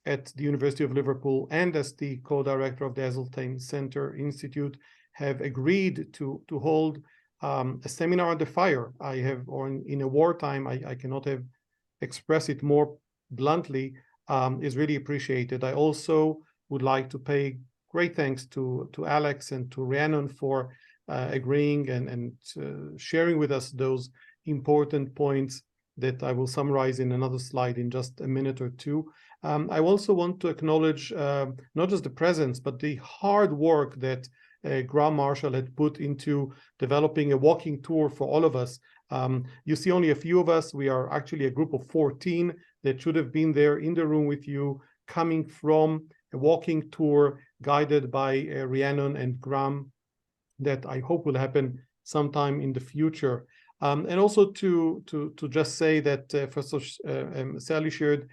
at the University of Liverpool and as the co-director of the Heseltine Center Institute, have agreed to hold a seminar on the fire. In a wartime, I cannot have express it more bluntly, is really appreciated. I also would like to pay great thanks to Alex and to Rhiannon for agreeing and sharing with us those important points that I will summarize in another slide in just a minute or two. I also want to acknowledge not just the presence, but the hard work that Graham Marshall had put into developing a walking tour for all of us. You see only a few of us. We are actually a group of 14 that should have been there in the room with you, coming from a walking tour guided by Rhiannon and Graham, that I hope will happen sometime in the future. And also to just say that Professor Sally Sheard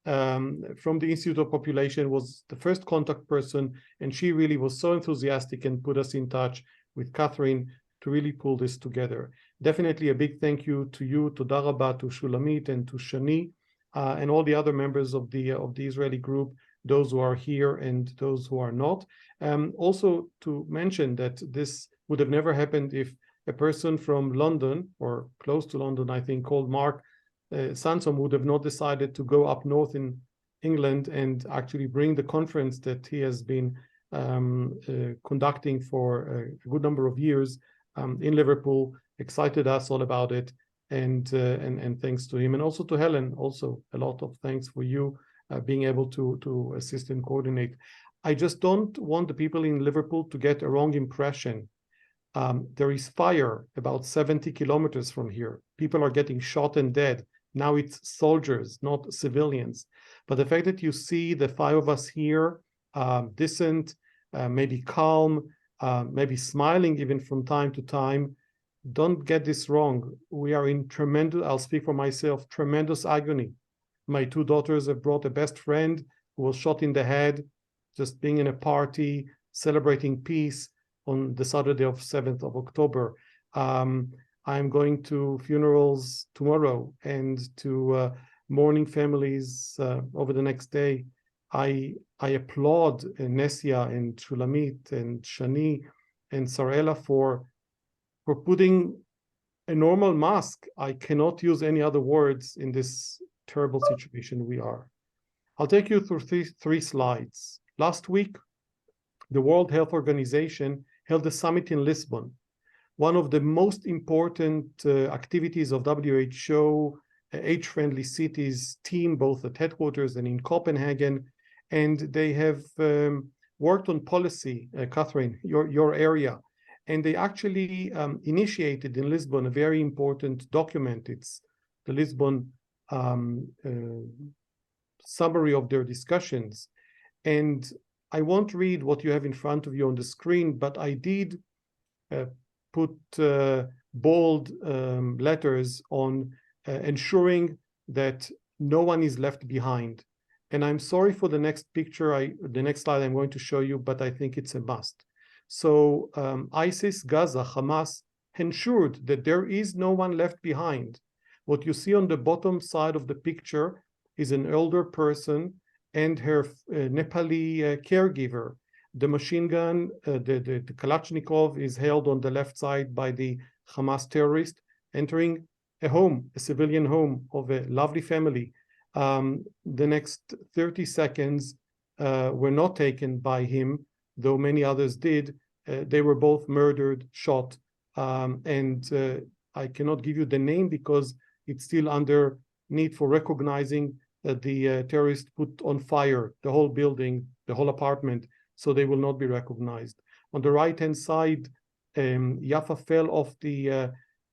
from the Institute of Population was the first contact person, and she really was so enthusiastic and put us in touch with Catherine to really pull this together. Definitely a big thank you to you, to Daraba, to Shulamit, and to Shani, and all the other members of the Israeli group, those who are here and those who are not. Also to mention that this would have never happened if a person from London, or close to London, I think, called Mark Sansom, would have not decided to go up north in England and actually bring the conference that he has been conducting for a good number of years in Liverpool. Excited us all about it, and thanks to him, and also to Helen. Also a lot of thanks for you being able to assist and coordinate. I just don't want the people in Liverpool to get a wrong impression. There is fire about 70 kilometers from here. People are getting shot and dead. Now it's soldiers, not civilians. But the fact that you see the 5 of us here, decent, maybe calm, maybe smiling even from time to time, don't get this wrong. We are in tremendous, I'll speak for myself, tremendous agony. My two daughters have brought a best friend who was shot in the head, just being in a party, celebrating peace on the Saturday of 7th of October. I'm going to funerals tomorrow and to mourning families over the next day. I applaud Nesia and Shulamit and Shani and Sarela for putting a normal mask. I cannot use any other words in this terrible situation we are. I'll take you through three slides. Last week, the World Health Organization held a summit in Lisbon, one of the most important activities of WHO, age-friendly cities team, both at headquarters and in Copenhagen, and they have worked on policy, Catherine, your area, and they actually initiated in Lisbon a very important document. It's the Lisbon summary of their discussions. And I won't read what you have in front of you on the screen, but I did put bold letters on ensuring that no one is left behind. And I'm sorry for the next picture, the next slide I'm going to show you, but I think it's a must. So ISIS, Gaza, Hamas ensured that there is no one left behind. What you see on the bottom side of the picture is an elder person and her Nepali caregiver. The machine gun, the Kalashnikov is held on the left side by the Hamas terrorist, entering a home, a civilian home of a lovely family. The next 30 seconds were not taken by him, though many others did. They were both murdered, shot, and I cannot give you the name because it's still under need for recognizing that the terrorists put on fire the whole building, the whole apartment, so they will not be recognized. On the right-hand side, Yafa fell off the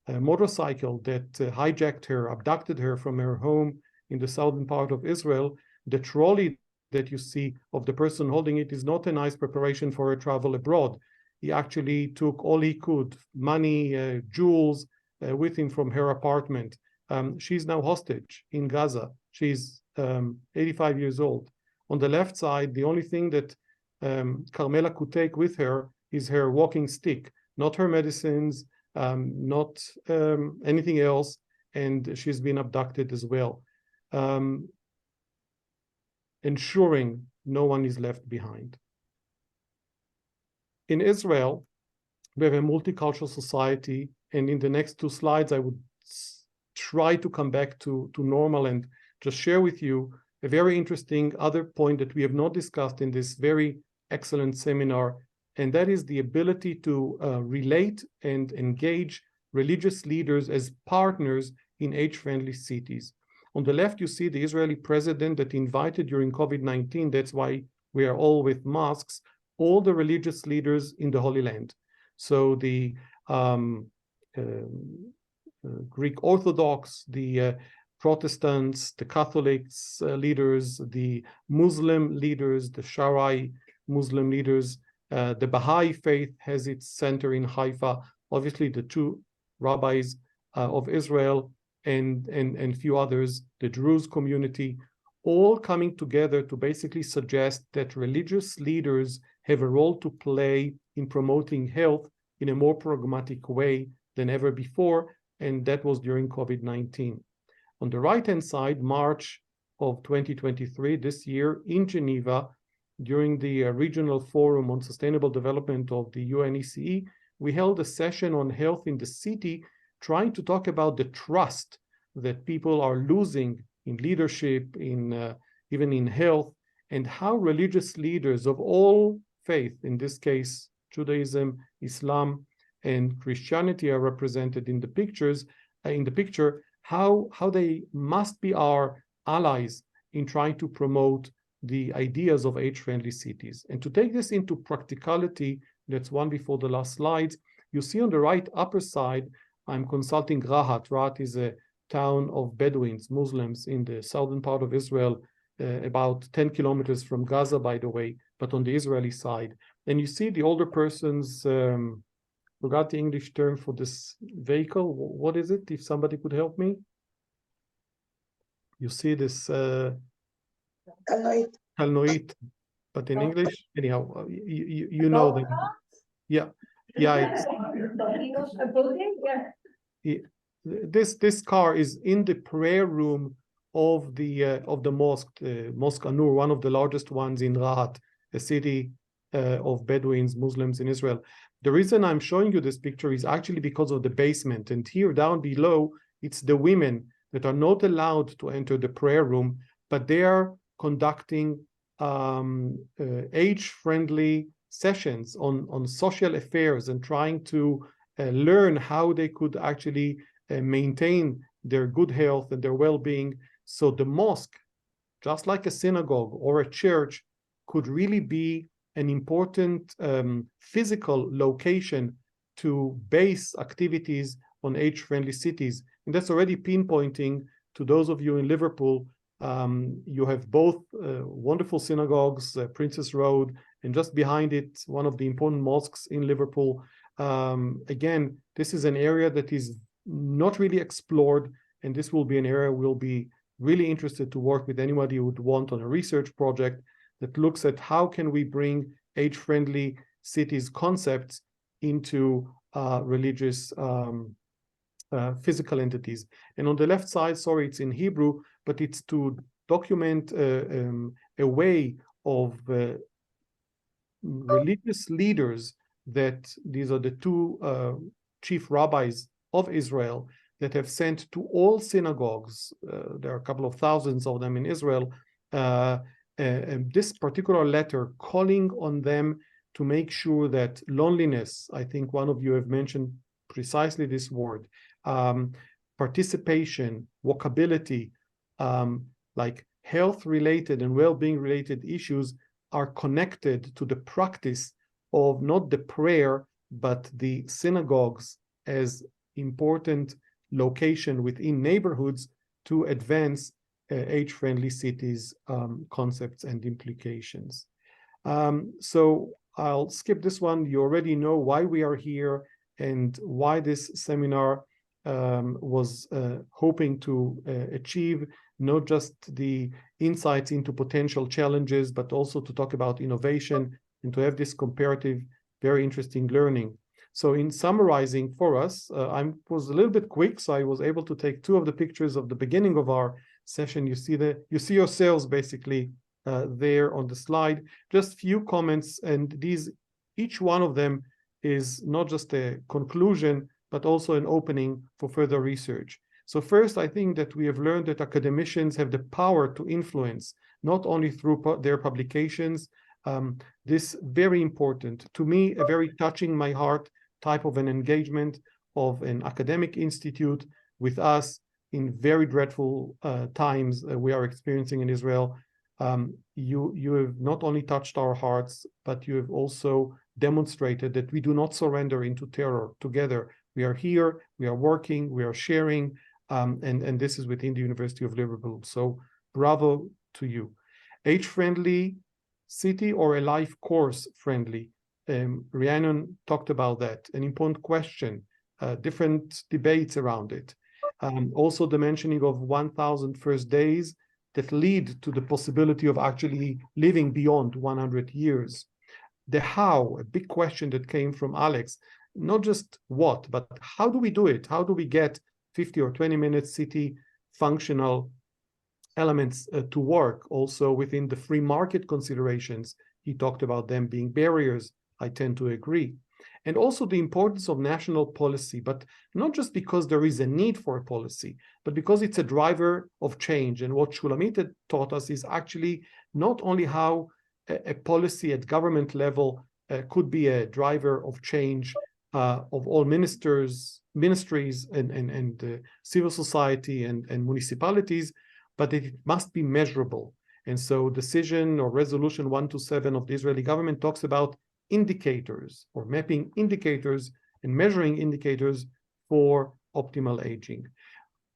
motorcycle that hijacked her, abducted her from her home in the southern part of Israel. The trolley that you see of the person holding it is not a nice preparation for a travel abroad. He actually took all he could, money, jewels, with him from her apartment. She's now hostage in Gaza. She's 85 years old. On the left side, the only thing that Carmela could take with her is her walking stick, not her medicines, not anything else, and she's been abducted as well. Ensuring no one is left behind. In Israel, we have a multicultural society, and in the next two slides, I would try to come back to normal and just share with you a very interesting other point that we have not discussed in this very excellent seminar, and that is the ability to relate and engage religious leaders as partners in age-friendly cities. On the left, you see the Israeli president that invited during COVID-19, that's why we are all with masks, all the religious leaders in the Holy Land. So the Greek Orthodox, the Protestants, the Catholics leaders, the Muslim leaders, the Shara'i Muslim leaders, the Baha'i faith has its center in Haifa, obviously the two rabbis of Israel, and few others, the Druze community, all coming together to basically suggest that religious leaders have a role to play in promoting health in a more pragmatic way than ever before, and that was during COVID-19. On the right-hand side, March of 2023, this year in Geneva, during the Regional Forum on Sustainable Development of the UNECE, we held a session on health in the city, trying to talk about the trust that people are losing in leadership, in even in health, and how religious leaders of all faith, in this case Judaism, Islam, and Christianity are represented in the pictures. How they must be our allies in trying to promote the ideas of age-friendly cities. And to take this into practicality, that's one before the last slides, you see on the right upper side, I'm consulting Rahat. Rahat is a town of Bedouins, Muslims in the southern part of Israel, about 10 kilometers from Gaza, by the way, but on the Israeli side. And you see the older person's forgot the English term for this vehicle. What is it? If somebody could help me. You see this Kalnoit, but in English, anyhow, you know them. Yeah, it's this car is in the prayer room of the mosque, Mosque Anur, one of the largest ones in Rahat, a city of Bedouins, Muslims in Israel. The reason I'm showing you this picture is actually because of the basement, and here down below, it's the women that are not allowed to enter the prayer room, but they are conducting age-friendly sessions on social affairs and trying to learn how they could actually maintain their good health and their well-being. So the mosque, just like a synagogue or a church, could really be an important physical location to base activities on age-friendly cities. And that's already pinpointing to those of you in Liverpool. You have both wonderful synagogues, Princess Road, and just behind it, one of the important mosques in Liverpool. Again, this is an area that is not really explored, and this will be an area we'll be really interested to work with anybody who would want on a research project that looks at how can we bring age-friendly cities concepts into religious physical entities. And on the left side, sorry, it's in Hebrew, but it's to document a way of religious leaders that these are the two chief rabbis of Israel that have sent to all synagogues. There are a couple of thousands of them in Israel. This particular letter calling on them to make sure that loneliness, I think one of you have mentioned precisely this word, participation, walkability, like health-related and well-being-related issues are connected to the practice of not the prayer, but the synagogues as important location within neighborhoods to advance age-friendly cities concepts and implications. So I'll skip this one. You already know why we are here and why this seminar was hoping to achieve not just the insights into potential challenges, but also to talk about innovation and to have this comparative, very interesting learning. So in summarizing for us, I was a little bit quick, so I was able to take two of the pictures of the beginning of our session. You see yourselves basically there on the slide. Just few comments, and each one of them is not just a conclusion, but also an opening for further research. So first, I think that we have learned that academicians have the power to influence, not only through their publications. This very important, to me, a very touching my heart type of an engagement of an academic institute with us in very dreadful times we are experiencing in Israel. You have not only touched our hearts, but you have also demonstrated that we do not surrender into terror together. We are here, we are working, we are sharing, and this is within the University of Liverpool. So bravo to you. Age-friendly city or a life course friendly? Rhiannon talked about that, an important question, different debates around it. Also the mentioning of 1,000 first days that lead to the possibility of actually living beyond 100 years. The how, a big question that came from Alex, not just what, but how do we do it? How do we get 50 or 20 minute city functional elements to work also within the free market considerations? He talked about them being barriers. I tend to agree. And also the importance of national policy, but not just because there is a need for a policy, but because it's a driver of change. And what Shulamit taught us is actually not only how a policy at government level could be a driver of change of all ministries and civil society and municipalities, but it must be measurable. And so decision or resolution 127 of the Israeli government talks about indicators or mapping indicators and measuring indicators for optimal aging.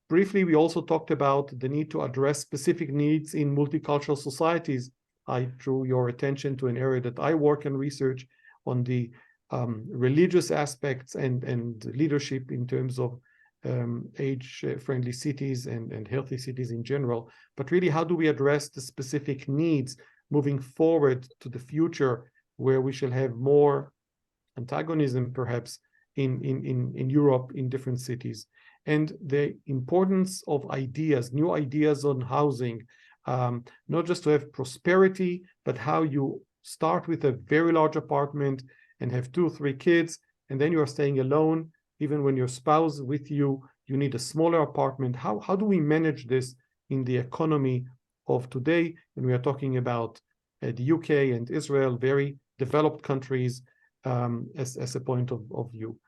Briefly, we also talked about the need to address specific needs in multicultural societies. I drew your attention to an area that I work and research on the religious aspects and leadership in terms of age-friendly cities and healthy cities in general, but really how do we address the specific needs moving forward to the future where we shall have more antagonism perhaps in Europe in different cities, and the importance of ideas, new ideas on housing, not just to have prosperity, but how you start with a very large apartment and have 2 or 3 kids, and then you are staying alone. Even when your spouse with you, you need a smaller apartment. How do we manage this in the economy of today? And we are talking about the UK and Israel, very developed countries, as a point of view.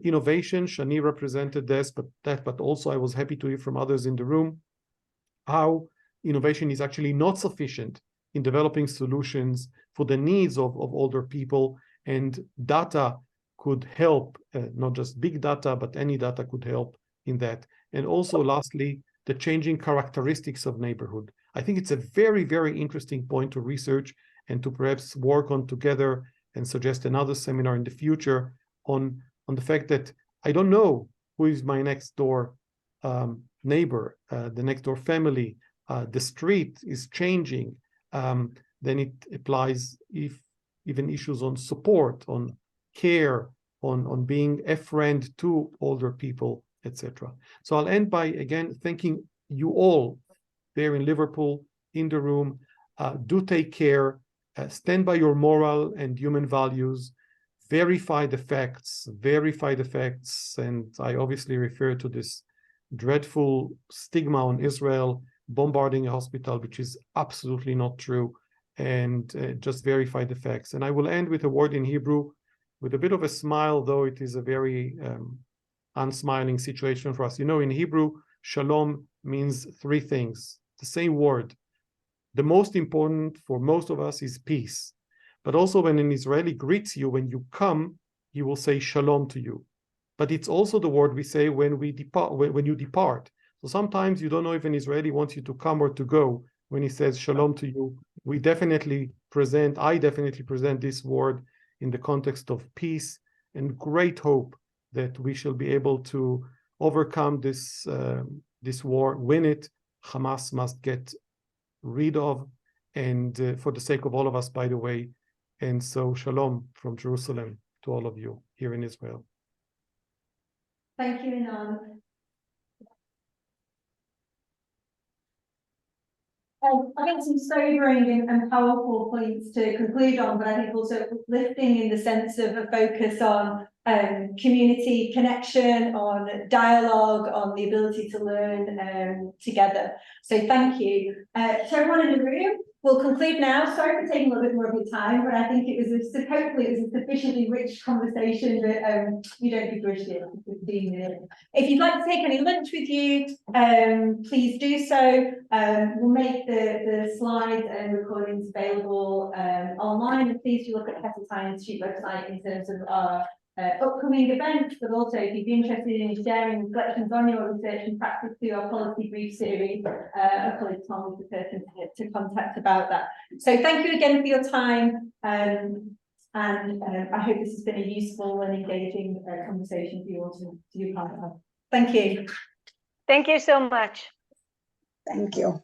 Innovation, Shani represented this, but also I was happy to hear from others in the room how innovation is actually not sufficient in developing solutions for the needs of older people, and data could help, not just big data, but any data could help in that. And also lastly, the changing characteristics of neighborhood. I think it's a very, very interesting point to research and to perhaps work on together and suggest another seminar in the future on the fact that I don't know who is my next door neighbor, the next door family, the street is changing, then it applies if even issues on support, on care, on being a friend to older people, etc. So I'll end by again thanking you all there in Liverpool, in the room. Do take care, stand by your moral and human values, verify the facts, and I obviously refer to this dreadful stigma on Israel bombarding a hospital, which is absolutely not true, and just verify the facts. And I will end with a word in Hebrew with a bit of a smile, though it is a very unsmiling situation for us. You know, in Hebrew, shalom means 3 things, the same word. The most important for most of us is peace. But also when an Israeli greets you, when you come, he will say shalom to you. But it's also the word we say when we depart, when you depart. So sometimes you don't know if an Israeli wants you to come or to go when he says shalom to you. I definitely present this word in the context of peace and great hope that we shall be able to overcome this war, win it. Hamas must get rid of, and for the sake of all of us, by the way. And so shalom from Jerusalem to all of you here in Israel. Thank you, Inan. I think some sobering and powerful points to conclude on, but I think also uplifting in the sense of a focus on community connection, on dialogue, on the ability to learn together. So thank you. To everyone in the room, we'll conclude now. Sorry for taking a little bit more of your time, but I think hopefully it was a sufficiently rich conversation that you don't begrudge it for 15 minutes. If you'd like to take any lunch with you, please do so. We'll make the slides and recordings available online, and please do look at the Heseltine Institute website in terms of our upcoming events, but also if you'd be interested in sharing reflections on your research and practice through our policy brief series, a colleague Tom is the person to contact about that. So thank you again for your time, and I hope this has been a useful and engaging conversation for you all to be part of. Thank you. Thank you so much. Thank you.